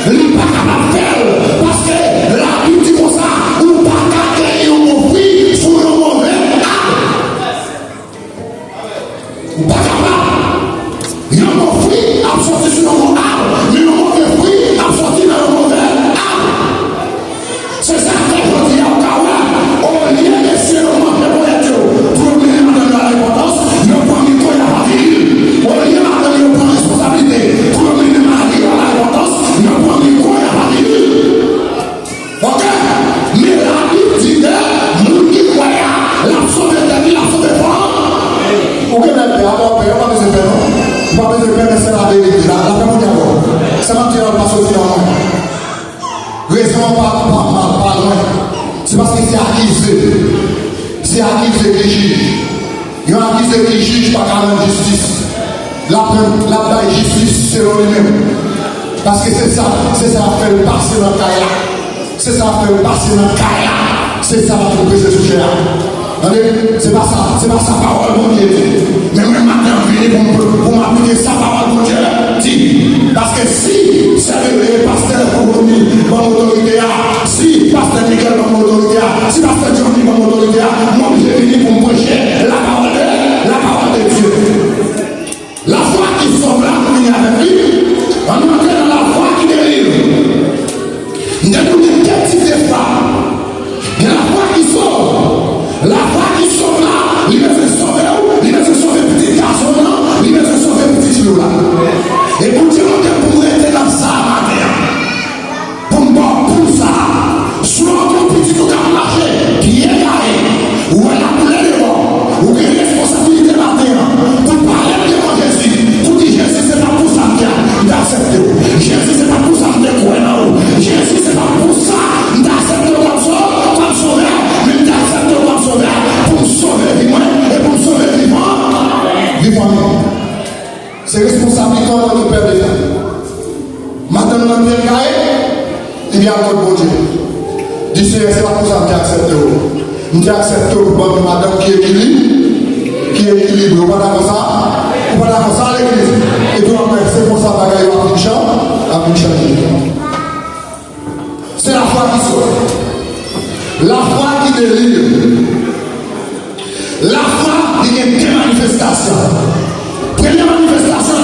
Il n'est pas capable de faire parce que la Bible dit comme ça, ou pas capable de conflit sur le mauvais arbre. Ou pas capable. Il y a un conflit à sortir sur le mauvais arbre, mais le mauvais fruit à sortir dans le mauvais arbre. C'est ça que je dis à Okawa. Au lieu de laisser le mauvais pour premier madame la répondance, il ne prend ni quoi à la ville. Au lieu de madame il prend responsabilité. Premier mari à la répondance, il ne prend ni quoi à la ville. Ok? Mais la Bible dit que nous qui croyons, la sauvé de vie, la sauvé de femme. Ok, mais avant, on va besoin de faire, non? On va besoin de faire, mais c'est la vérité. La paix mondiale. C'est ma tire pas sorti dans moi. Raison pas loin. C'est parce que c'est accusé. C'est accusé qui juge. Il y a un accusé qui juge par la justice. La justice, c'est lui-même. Parce que c'est ça fait passer dans le cahier. C'est ça fait passer dans le cahier. C'est ça qui peut se toucher là. C'est pas sa parole, mon Dieu. Mais même maintenant, pour m'appliquer sa parole, mon Dieu. Dis, parce que si c'est le pasteur pour mon autorité, si pasteur Miguel mon autorité, si pasteur Johnny mon autorité, moi j'ai venu pour me prêcher la parole de Dieu. La foi qui sauve là, pour venir avec lui, on entre dans la foi qui délivre. Nous avons des petites femmes. Il y a la foi qui sauve. La foi qui sauve là, il va se sauver là, il va se sauver petit garçon là, il va se sauver petit filou là. Et pour dire que pour être dans ça, pour ça, soit un petit tout à marcher, qui est garé, ou elle a coulé de bord, ou qui est responsabilité maintenant, pour parler devant Jésus, pour dire Jésus c'est pas pour ça d'accepter, Jésus c'est pas pour ça de croire là, Jésus c'est pas pour ça d'accepter comme sauveur, mais d'accepter comme sauveur, pour sauver vivant et pour sauver vivant. C'est responsabilité de notre Père des femmes. Maintenant, nous avons bien il y a un bon Dieu. Dis c'est pas pour ça que j'accepte. Nous acceptons pour madame qui équilibre. Vous pas d'accord ça? Vous pas d'accord ça l'église? Et puis c'est pour ça que vous avez un changer. C'est la foi qui sauve. La foi qui délivre. La foi qui a des manifestations. Première manifestation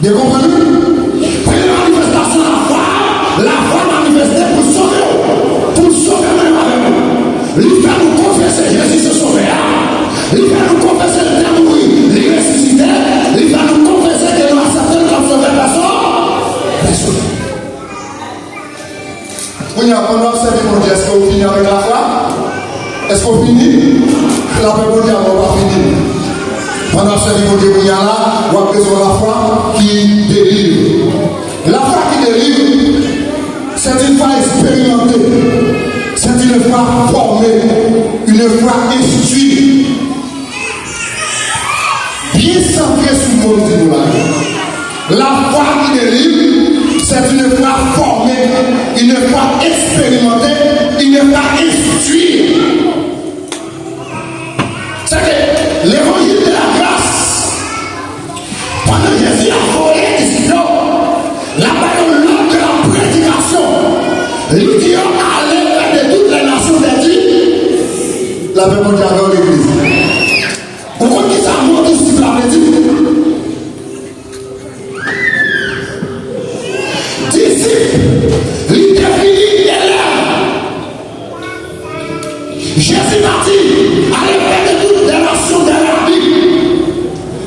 Bien compris? Première manifestation la foi manifestée pour sauver même avec nous. Il fait nous confesser Jésus se sauver. Il fait nous confesser le temps de mourir, il ressuscité. Il fait nous confesser que nous acceptons comme sauveur personne. Oui, pendant que c'est est-ce qu'on finit avec la foi? Est-ce qu'on finit? La paix pour Dieu, on va finir. Pendant que c'est là, on a besoin de la foi qui délivre. La foi qui délivre, c'est une foi expérimentée, c'est une foi formée, une foi instruite, bien centrée sur le monde du monde. La foi qui délivre, c'est une foi formée, une foi expérimentée, une foi instruite. C'est que l'évangile de la grâce, pendant Jésus a volé des idées, la parole de la prédication, l'idée allait vers de toutes les nations de Dieu. La paix mondiale dans l'église. Pourquoi qui ça monte ici, la dit? L'idée finie est là. Jésus m'a dit, allez vers de toutes les nations de la Bible.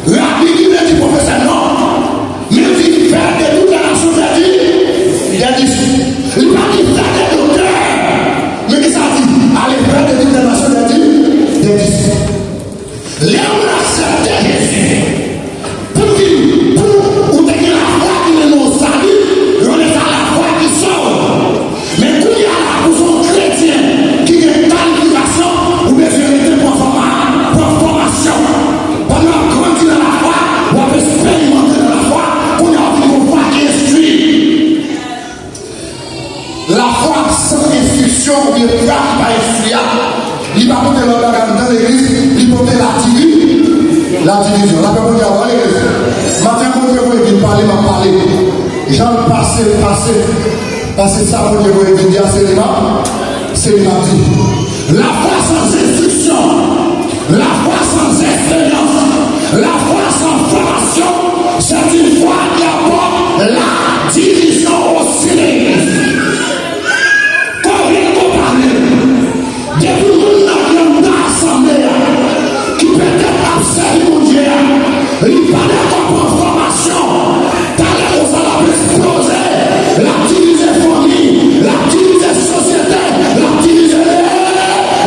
La Bible dit professeur non. Mais il dit faire de toutes les nations de Dieu. Il a dit, il m'a dit faire des docteurs. Mais qu'est-ce qu'il a dit? Allez faire de toutes les nations de Dieu. Des disciples. Là où on accepte Jésus. Pour ou tenir la foi qui nous salue, on est à la foi qui sauve. Mais quand il y a là pour son chrétien qui a une qualification, ou bien vérité pour formation. Pendant qu'on grandit dans la foi, on peut expérimenter dans la foi, qu'on a une foi qui instruit. La foi sans instruction, ou bien foi qui va instruire, il va porter le bagage dans l'église, il va porter la division. La paix mondiale dans l'église. Matin, quand je vais parler, m'a parlé. J'en passé ça, quand je vais dire, c'est dit. La foi sans instruction, la foi sans expérience, la foi sans formation, c'est une foi qui apporte la division aussi l'église. Combien de parler? Depuis le monde dans l'assemblée, qui peut-être absent mon Dieu, il fallait comprendre formation, t'allais aux salles exploser, la diviser famille, la diviser société, la diviser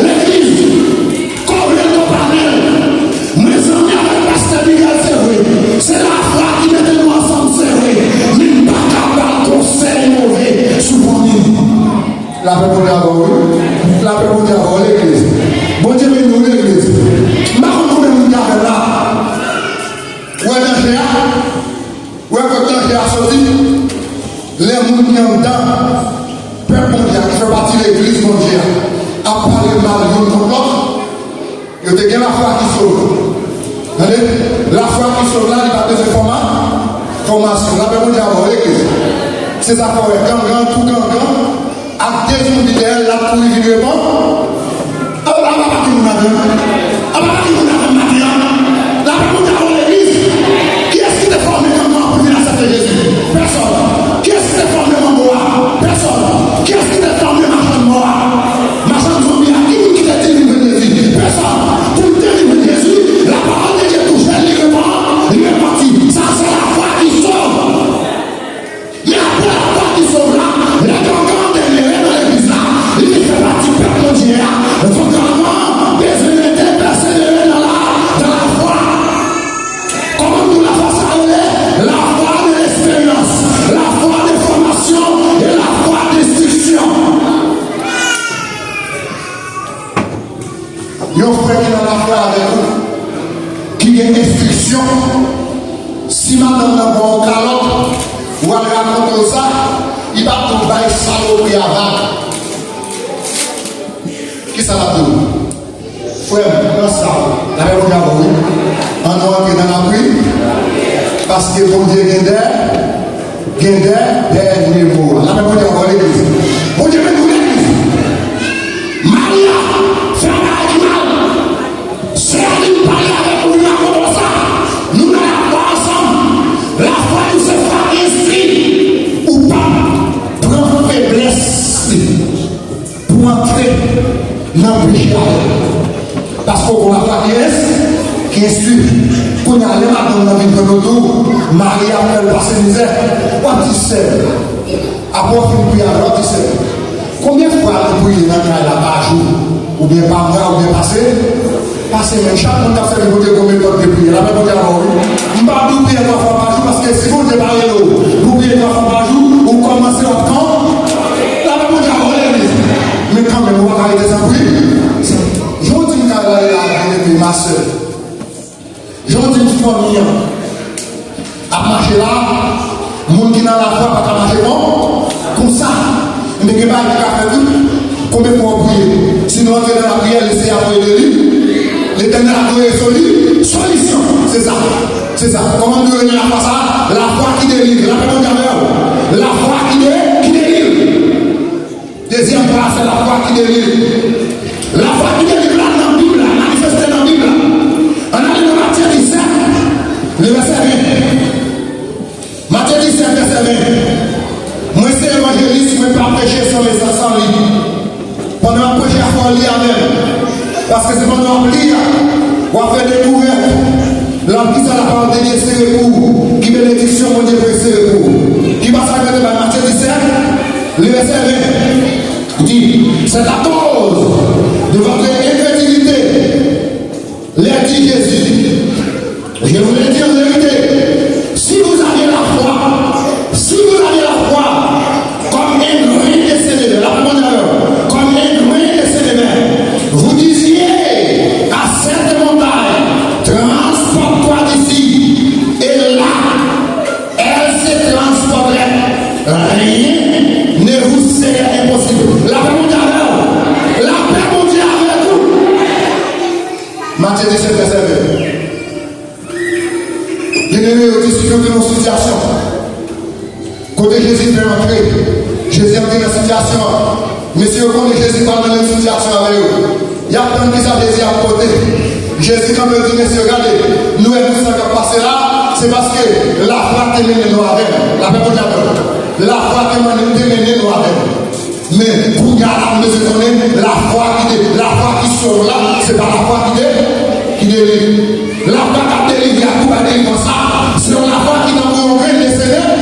l'église. Combien de parler? Mes amis avec Pasteur Miguel, c'est vrai, c'est la foi qui mettait nous ensemble, c'est vrai, mais pas capable de conseil mauvais sous famille. La paix pour l'église. Bon Dieu, mais nous l'église. Ma nous garde là. Où est l'angéa? Où est l'angéa sorti? Les gens qui ont dedans, peuple mondial qui fait partie de l'église mondiale, a parlé mal de l'autre. Il y a bien la foi qui sauve. La foi qui sauve là, il va faire formation. La paix mondiale pour l'église. C'est ça qu'on est grand, tout grand. À des gens qui sont là pour les vidéos. Qui est-ce qui t'a formé comme moi pour venir accepter Jésus? Personne. Qui est-ce qui t'a formé comme moi? Personne. Qui est-ce qui t'a formé ma chambre moi? Ma chambre zombie, qui t'a dit de Jésus? Personne. Pour délivrer Jésus, la parole de Dieu touche, il est parti. Ça, c'est la foi qui sauve. Mais après la foi qui sauve là, les grands délivrés dans l'église là, il fait partie du peuple mondial. Le fondament des unités persévérées dans la foi. Comment nous la faisons aller? La foi de l'expérience, la foi de formation et la foi d'instruction. Il y a un frère qui est dans la foi avec vous, qui est instruction. Si madame n'a pas un calotte, ou elle raconte ça, il va tomber saloperie avant. Qui ça va dire? Frère, dans ça, la paix mondiale, oui. On doit entrer dans la pluie. Parce que bon Dieu gagne des mots. La paix mondiale, l'église. Bon Dieu, mais nous l'église. Maria, fait un mal. C'est à lui parler avec nous, comme ça. Nous n'allons pas ensemble. La foi, non péché. Parce qu'on a pas qui instruit. Qu'on a les madame dans une auto, Marie a fait passer misère. What is said? Après, on peut alors what is said? Combien de fois vous priez dans la par jour? Ou bien par mois, ou bien passé? Passé, mais chaque monde a fait le côté combien de temps de prier. La même chose avant. Je ne vais pas prier 3 fois par jour parce que si vous démarrez l'eau, vous priez 3 fois par jour, vous commencez à quand? La même chose avant l'église. Mais quand même, vous allez des prier. Je vous dis que ma soeur. Je vous dis une famille à marcher là, monde qui n'a la foi pas qu'à marcher bon, comme ça, mais qui va faire tout, combien de fois prier? Sinon, on est dans la prière, laissez après le lit, l'éternel a trouvé solution, c'est ça, c'est ça. Comment nous venir à ça? La foi qui délivre, la foi qui délivre. Deuxième phrase, c'est la foi qui délivre. La foi qui délivre là dans la Bible, manifestée dans la Bible. On a dans Matthieu 17, le verset 20. Matthieu 17, verset 20. Moi, c'est évangéliste, je ne vais pas prêcher sur les 500 livres. Pendant que prêcher, il faut lire même. Parce que c'est pendant que lire, on va faire découverte. L'homme qui la parole de Dieu, c'est le coup. Qui bénédiction, mon Dieu, c'est le coup. Qui va s'arrêter dans Matthieu 17, le verset 20. Dit, c'est la cause de votre incrédulité. L'a dit Jésus. Je vous l'ai dit en vérité. Si vous avez la foi, comme un grain de sénévé, comme un grain de sénévé, vous disiez à cette montagne, transporte-toi d'ici, et là, elle se transporterait. Rien ne vous serait impossible. La paix mondiale avec vous. Matthieu 17, verset 20. Bien-aimé, au disciples de nos situations. Côté Jésus fait entrer. Jésus entre dans la situation. Monsieur, quand Jésus parle dans la même situation avec eux, il y a plein de qui ça Jésus à côté. Jésus, quand il dit, monsieur, regardez, nous et tout ça qui a passé là, c'est parce que la foi t'est menée nous avec. La paix mondiale. La foi t'est menée nous avec. Mais pour garder la foi qui sort là, c'est pas la foi qui délivre. La foi qui délivre, il y a tout à délivrer comme ça. C'est la foi qui t'envoie au grain de Seigneur.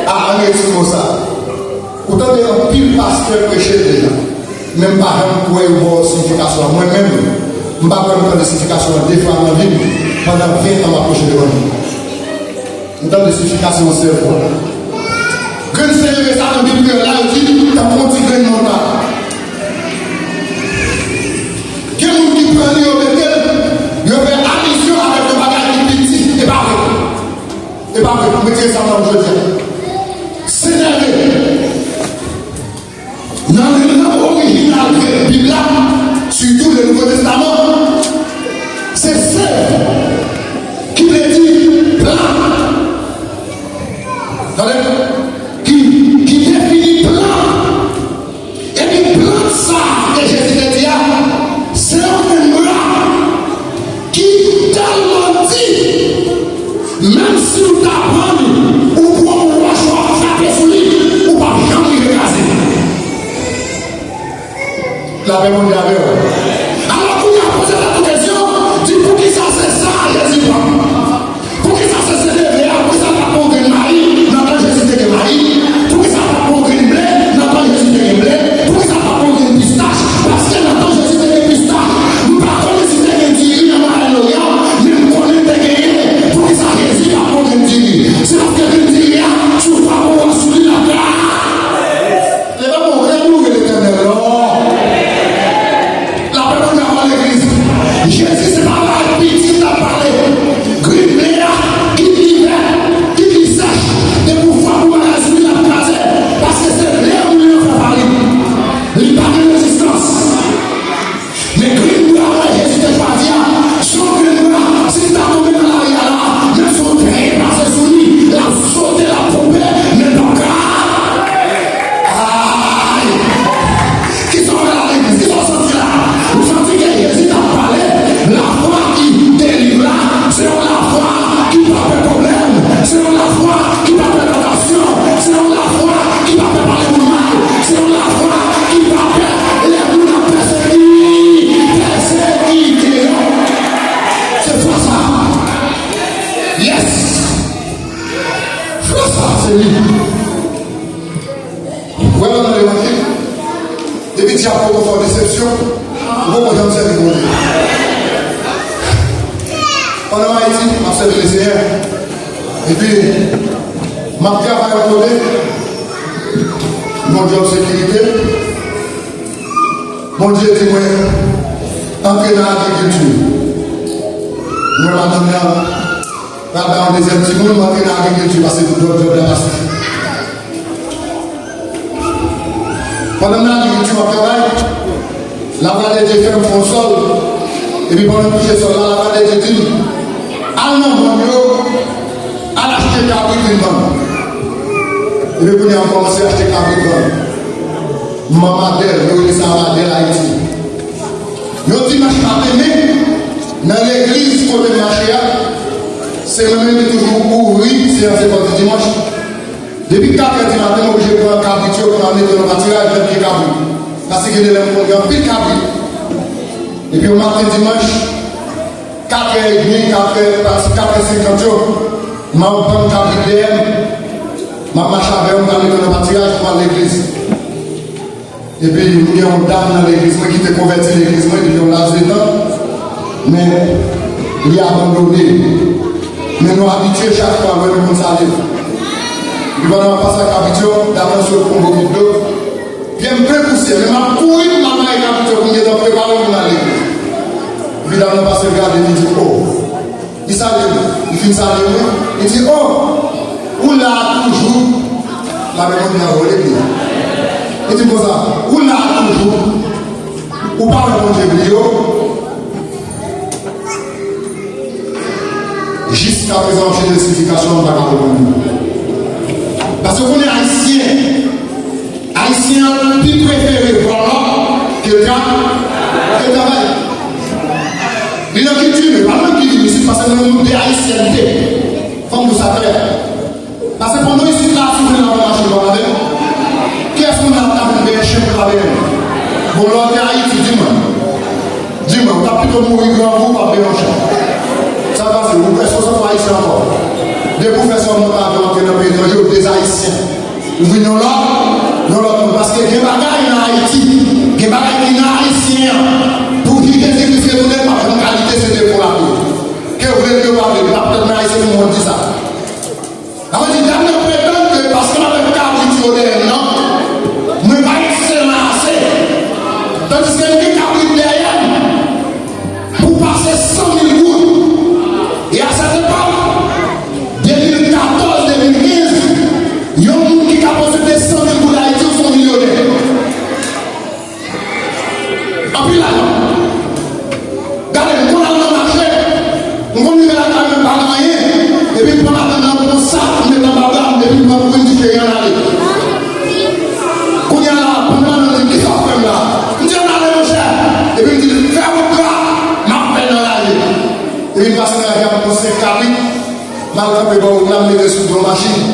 Ah, allez, c'est comme ça. Autant de un pile pasteur prêcher déjà. Même pas un point de signification. Moi-même, je ne vais pas prendre de signification des fois dans la vie. Pendant 20 ans, je vais de moi. Je donne des significations au cerveau. Quand c'est ça dans la Bible, là, il dit, tu as un petit grain de montagne. Quel monde qui prend lui au bétel, il fait addition avec le bagage qui petit, et pas vrai. Et pas vrai, vous mettez ça dans le jeu. S'énerver. Dans le nom original de la Bible, surtout le Nouveau Testament, c'est celle qui veut dire plan. Attendez. Qui définit plan. Et puis plan ça que Jésus te dit, c'est un miracle qui tellement dit, même si vous t'apprendre, ou pour un roche frapper sur lui, ou pas jamais écraser. La paix mondiale. Alors qu'on a posé la question, dit pour qui ça c'est ça, Jésus prend. Pour qui ça c'est célébré, pour qui ça n'a pas de Marie, n'a pas Jésus de Marie. Pour qui ça n'a pas de blé, n'a pas Jésus de blé. Pour qui ça n'a pas de pistache, parce que n'a pas Jésus de pistache. Nous ne connaissons pas si c'est un diri dans l'Alléluia, mais nous connaissons des pour qui ça Jésus n'a pas de diri. C'est parce que le diri, tu vas pouvoir soulever la terre. Les gens vont réunir l'éternel. pendant Haïti, je servi le Seigneur. Et puis, je travaille au côté. Mon job sécurité. Mon Dieu dit moi, entrer dans l'agriculture. Moi, dans le deuxième petit monde, entrer dans l'agriculture parce que tout le job là passé. Pendant l'agriculture, on travaille. La vallée de Dieu fait un sol. Et puis pendant que je suis là, la vallée de Dieu dit, allons bon, à l'acheter Capricorne. Et puis on a commencé à acheter Capricorne. Maman d'elle, nous dit ça à Haïti. Nous dimanche matin, dans l'église côté de marché, c'est le même qui toujours ouvert, c'est un séquence dimanche. Depuis 4 heures du matin, je prends un cabrito pour amener dans le maturage de pied cabri. Parce qu'il y a des gens qui cabri. Et puis au matin dimanche, 4h30, 4h50, je prends un cabri DM, je marche avec un dans le maturage pour aller à l'église. Et puis il y a une dame dans l'église qui te convertit l'église, et puis on l'a dedans. Mais il a abandonné. Mais nous habitués chaque fois à nous saluer. Nous allons passer à la capitule, d'abord sur le Congo de l'eau. Bien peu poussé, mais ma couille, ma main est capitule, pour nous préparer pour l'église. Évidemment, parce que le gars, il dit, oh, il salue, il finit saluer, il dit, oh, où là toujours, la même chose dans l'église. Il dit, comme ça, où là toujours, où pas le bon Dieu, jusqu'à présent, j'ai des significations de la catégorie. Parce qu'on est haïtien. Haïtien, plus préféré voir que le travail. Il y a qui tue, mais pas même qui dit, c'est parce que nous sommes des haïtienneté. Comme vous savez. Parce que pendant ici, là, si vous avez marché dans la veille, qu'est-ce qu'on a tapé de chien pour la veille? Bon, là, on est Haïti, dis-moi. Dis-moi, on a plutôt mourir grand vous par Bélanchon. Ça va, c'est vous, est-ce que ça va haïtien encore? Des professeurs n'ont pas entré dans le pays, des haïtiens. Nous venons là, parce que les bagailles en Haïti, les bagailles en haïtien, pour dire que c'est ce que vous n'avez pas en qualité, c'est pour la vie. Que vous voulez que vous parlez, peut-être que haïtien nous dit ça. Alors, je dis, d'ailleurs, prétendre que parce qu'on a le cadre du non, mais pas excellent assez. Tandis que les cadres derrière, pour passer 100 000 gouttes, et à cette époque, 2014, 2015, il y a un monde qui a posé 100 000 gouttes d'Haïti sont millionnaires. En plus là, regardez, on a le marché, on va la caméra même pas rien, et puis on a dans ça, on est dans la gamme, et puis on va prendre du pays en aller. Quand il y a là, pendant le qui s'en fait là, on dit on a le cher, et puis on dit fais votre gars, m'a fait dans la vie. Et puis on passe dans la gamme pour 5 cabines. Malgré que vous l'avez mis sous vos machines,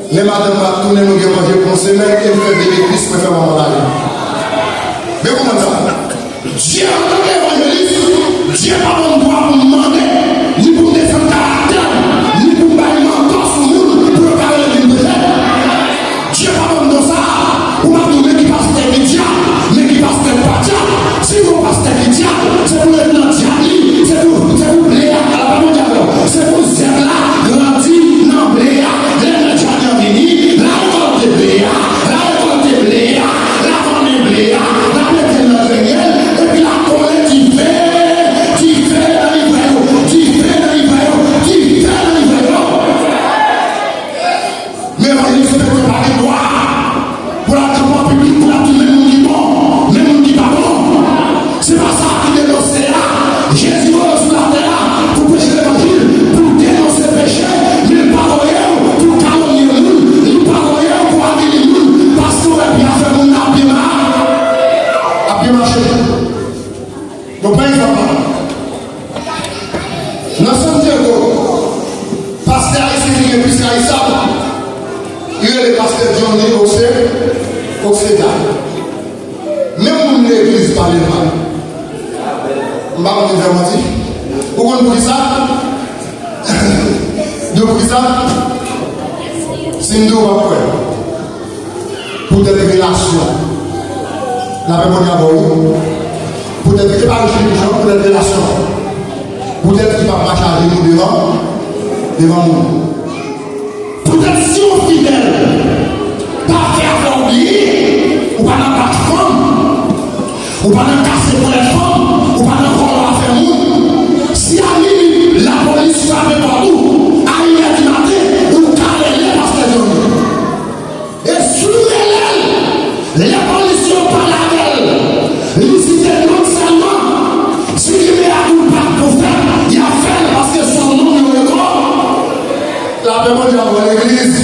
les madames vont tourner nous manger pour semaine et nous faire des églises pour faire mon mari. Mais comment ça? Dieu a entendu l'évangéliste, Dieu n'a pas mon droit pour me demander, ni pour me descendre caractère, ni pour me bailler encore sur nous, pour le carré de l'île de Dieu n'a pas mon droit ça, pour m'a tourné qui passe tes médias, mais qui passe tes patia. Si vous passez tes médias, c'est pour le blanc diable, c'est pour Léa, à la parole diable, c'est pour Zerla. Grandi dans Bléa, les gens qui ont venu, la récolte de Bléa, la récolte de Bléa, la famille Bléa, la bête de notre réel, et puis la colère qui fait dans l'hiver, qui fait dans l'hiver, qui fait dans l'hiver. Mais on est fait par les noirs, pour la campagne publique, pour la tout le monde qui est bon, le monde qui n'est pas bon. C'est pas ça qui est l'océan. Jésus est sur la terre pour prêcher l'évangile, pour dénoncer le péché, mais pas rien pour calomnier le monde, il pas rien pour aviler le monde, parce qu'on a bien fait mon a bien marché. Donc, par exemple, dans Santiago, pasteur ici qui est plus haïssable, il est le pasteur Johnny Océda. Même l'église parle mal. Je ne vais pas vous dire. Pourquoi on dit ça? Depuis ça, c'est une double après. Pour des relations. La mémoire d'abord. Pour des relations, pour des relations. Peut-être qu'il va pas charger nous devant nous. Peut-être si on fidèle, pas faire oublier, ou pas dans pas de femme, ou pas dans casser pour les femmes, ou pas dans voler à faire monde. Si à minuit, la police va avec partout, à 1h du matin, ou calez les parce que et sous les policiers par la gueule, liciter non seulement, si il met à nous pas pour faire, il a fait parce que son nom est le corps. La demande de l'église,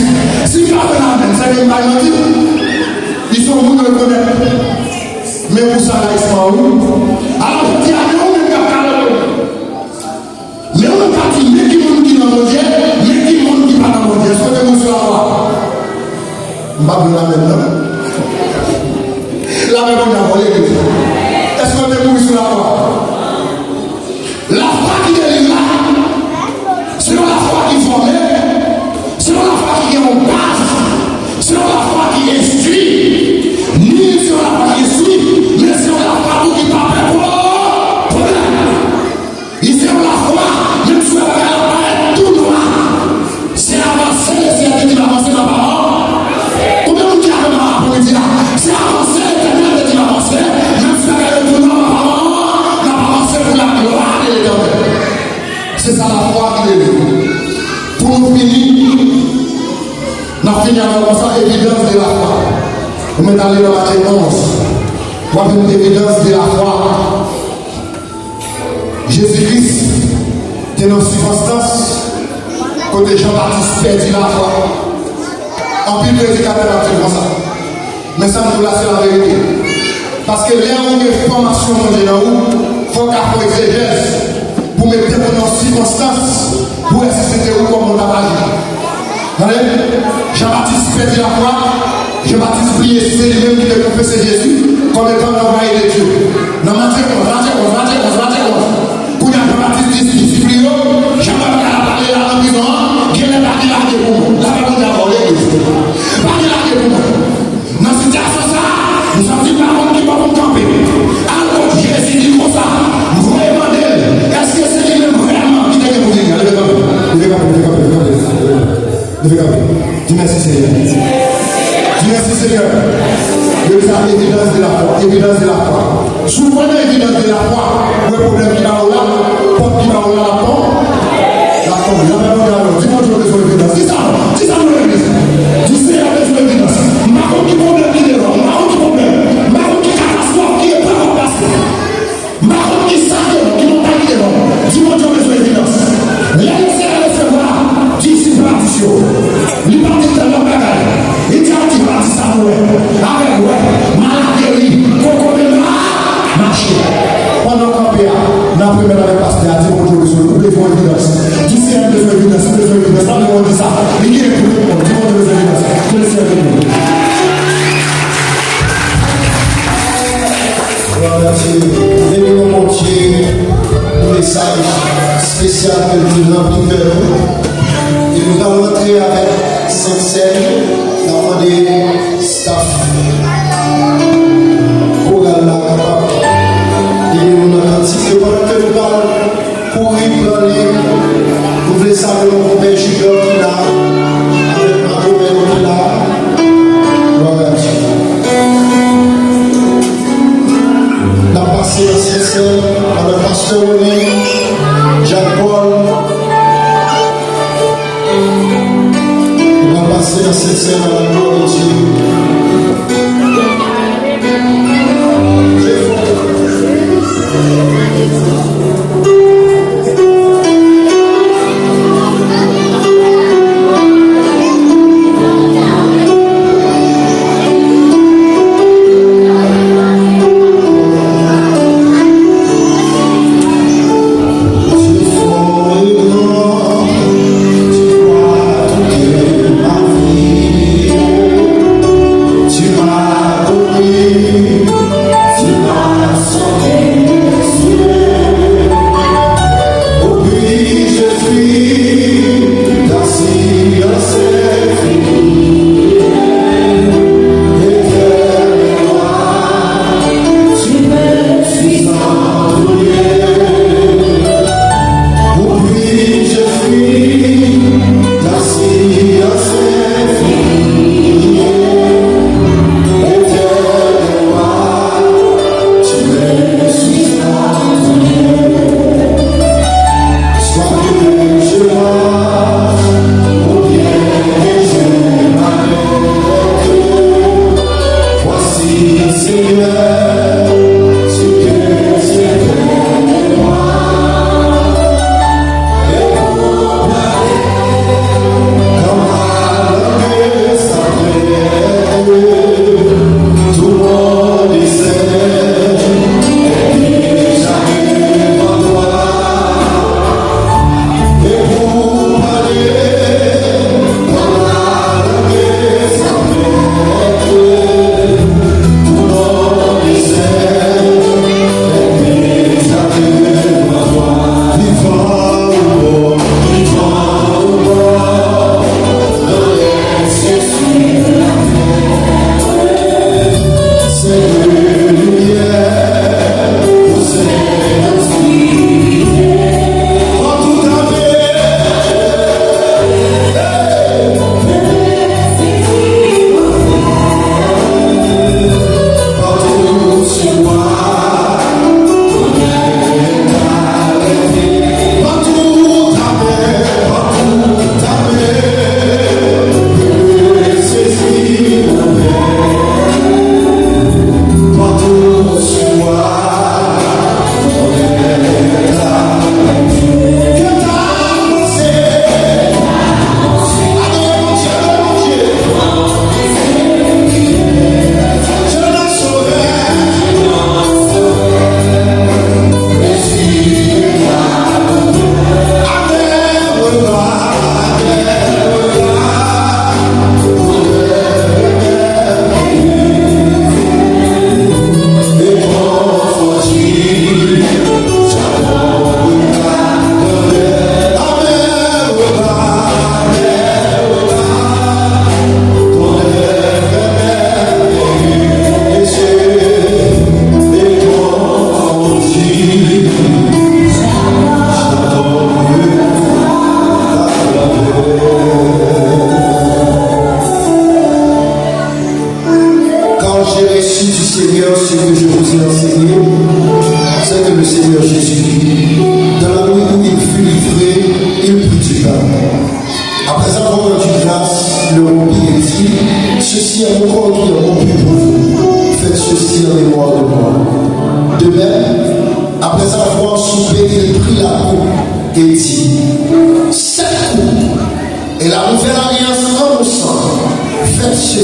si il a fait la même, c'est qu'il m'a dit, ils sont venus le connaître. Mais pour ça, là, ils sont où? Alors, je dis à nous, on est capable. Mais on est parti, mais qui monde qui dans mon Dieu, mais qui monde qui pas dans mon Dieu. Est-ce que vous savez voir? Je ne vais pas vous la même. La même on a volé. Est-ce qu'on est mourir sur la foi? La foi qui délivre, selon la foi qui forme, selon la foi qui est en base, selon la foi qui instruit, ni selon la foi qui instruit, mais selon la foi qui parle pour problème. Il selon la foi, même si la foi est tout droit, c'est avancer, c'est qui va avancer dans la parole. Combien de gens ont dit là? C'est avancer, c'est qui va avancer, même si la foi est tout droit, n'a pas avancé pour la gloire de l'Éternel. C'est ça la foi qui est. Pour nous finir, nous avons fini avec ça, évidence de la foi. Nous mettons allé dans Matthieu 11. Nous avons une évidence de la foi. Jésus-Christ était dans une circonstance côté Jean-Baptiste perdit la foi. En plus, le prédicateur a dit comme ça. Mais ça nous l'a c'est la vérité. Parce que là où il y a une formation dans où, il faut qu'il y ait une exégèse pour mettre dans une circonstance pour essayer où comme on a agi. Jean-Baptiste perdit la foi. Jean-Baptiste priait, c'est lui-même qui devait confesser Jésus comme étant l'envoyé de Dieu. Dans Matthieu 11. Pour Jean-Baptiste dit, si prie, Jean-Baptiste a parlé à la prison, qu'il n'est pas là pour nous. La parole a volé. Pas là pour nous. Dans cette situation, nous sommes dit par contre qui va nous camper. Alors Jésus dit comme ça, vous voyez demander, est-ce que c'est lui-même vraiment qui est pour venir? Levez camper. Dis merci Seigneur. Dis merci Seigneur. De sa évidence de la foi. Évidence de la foi. Souvent l'évidence de la foi, le problème qui va là, porte qui va là, la porte. La porte, la même chose. Dis-moi tu as besoin d'évidence. Dis ça nous l'église. Dis Seigneur a besoin d'évidence. Marron qui problème qui est là. Marron qui problème. Marron qui catastrophe qui est pas remplacé. Marron qui sale, qui n'ont pas quitté là. Dis-moi tu as besoin d'évidence. Laissez à recevoir. Discipulation. L'hypothèse de la bagaille. Il dit à qui va dire ça, avec maladie, coco de marché. Pendant qu'on paie, la première avec pasteur a dit bonjour, nous devons évidence. Dis si elle besoin d'évidence, nous devons évidence. Pas de dire ça. Il est pour tout le monde. Dis moi besoin d'évidence. Je le sais avec nous. Voilà, c'est l'élément entier, un message spécial que nous avons pu faire. Et nous allons rentrer avec Sainte-Seine, la voix des staff. Choral là, capable. Et nous allons anticiper pendant que nous allons courir dans les. Vous voulez savoir mon père Gilles qui est là, avec ma mère qui est là. Gloire à Dieu. La passée dans Sainte-Seine, par le pasteur René, Jacques-Paul. C'est dans cette scène à la gloire de Dieu. Tu vois tout est ma vie.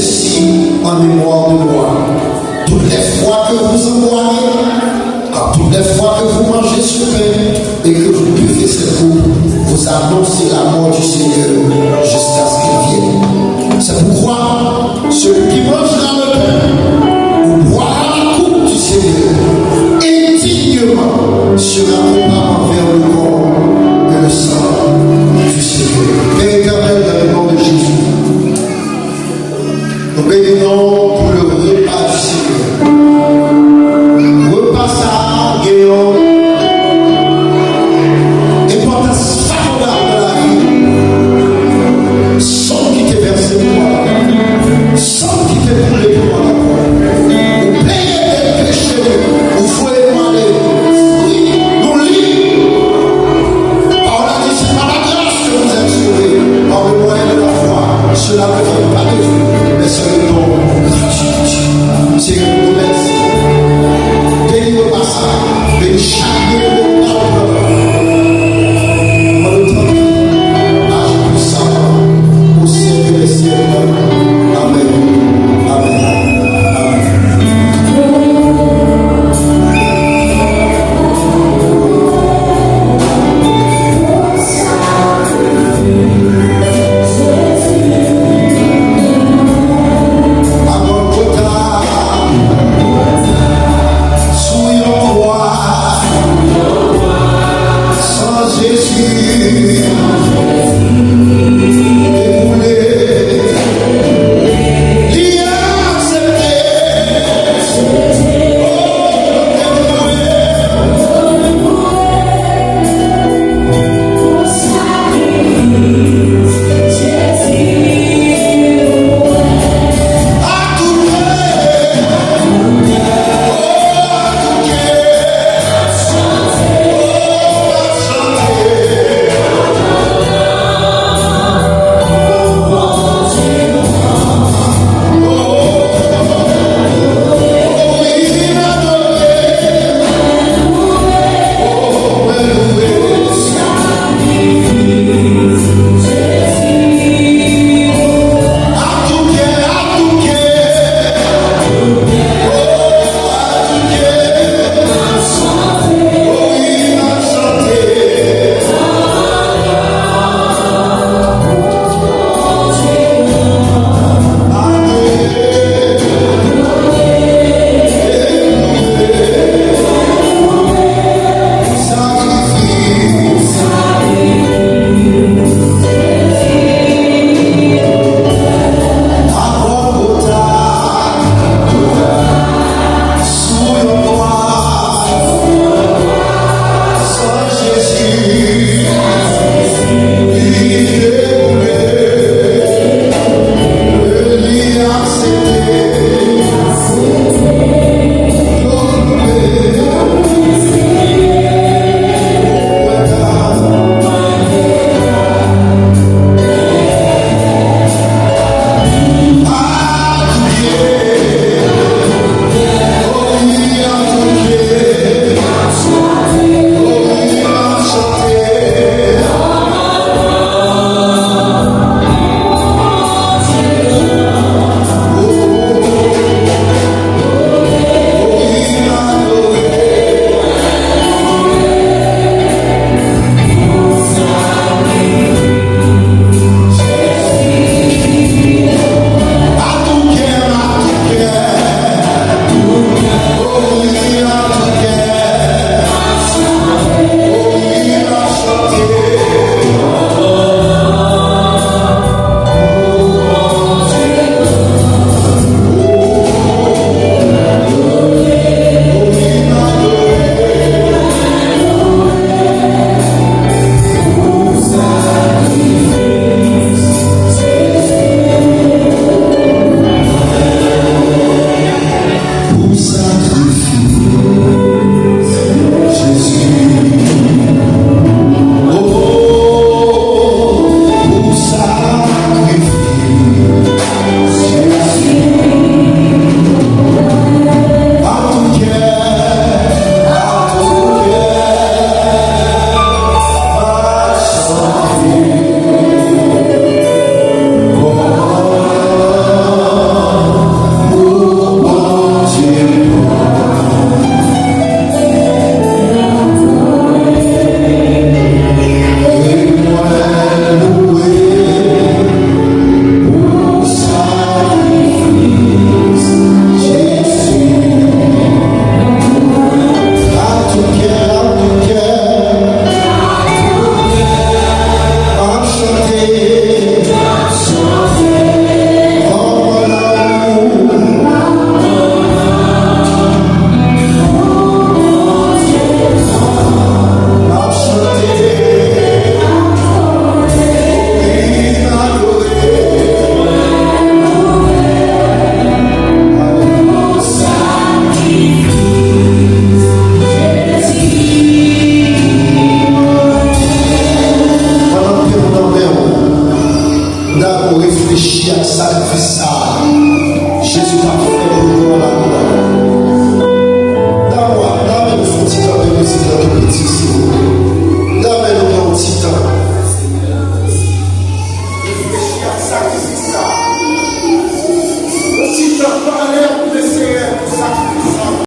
ceci en mémoire de moi. Toutes les fois que vous en boirez, à toutes les fois que vous mangez ce pain et que vous buvez cette coupe, vous annoncez la mort du Seigneur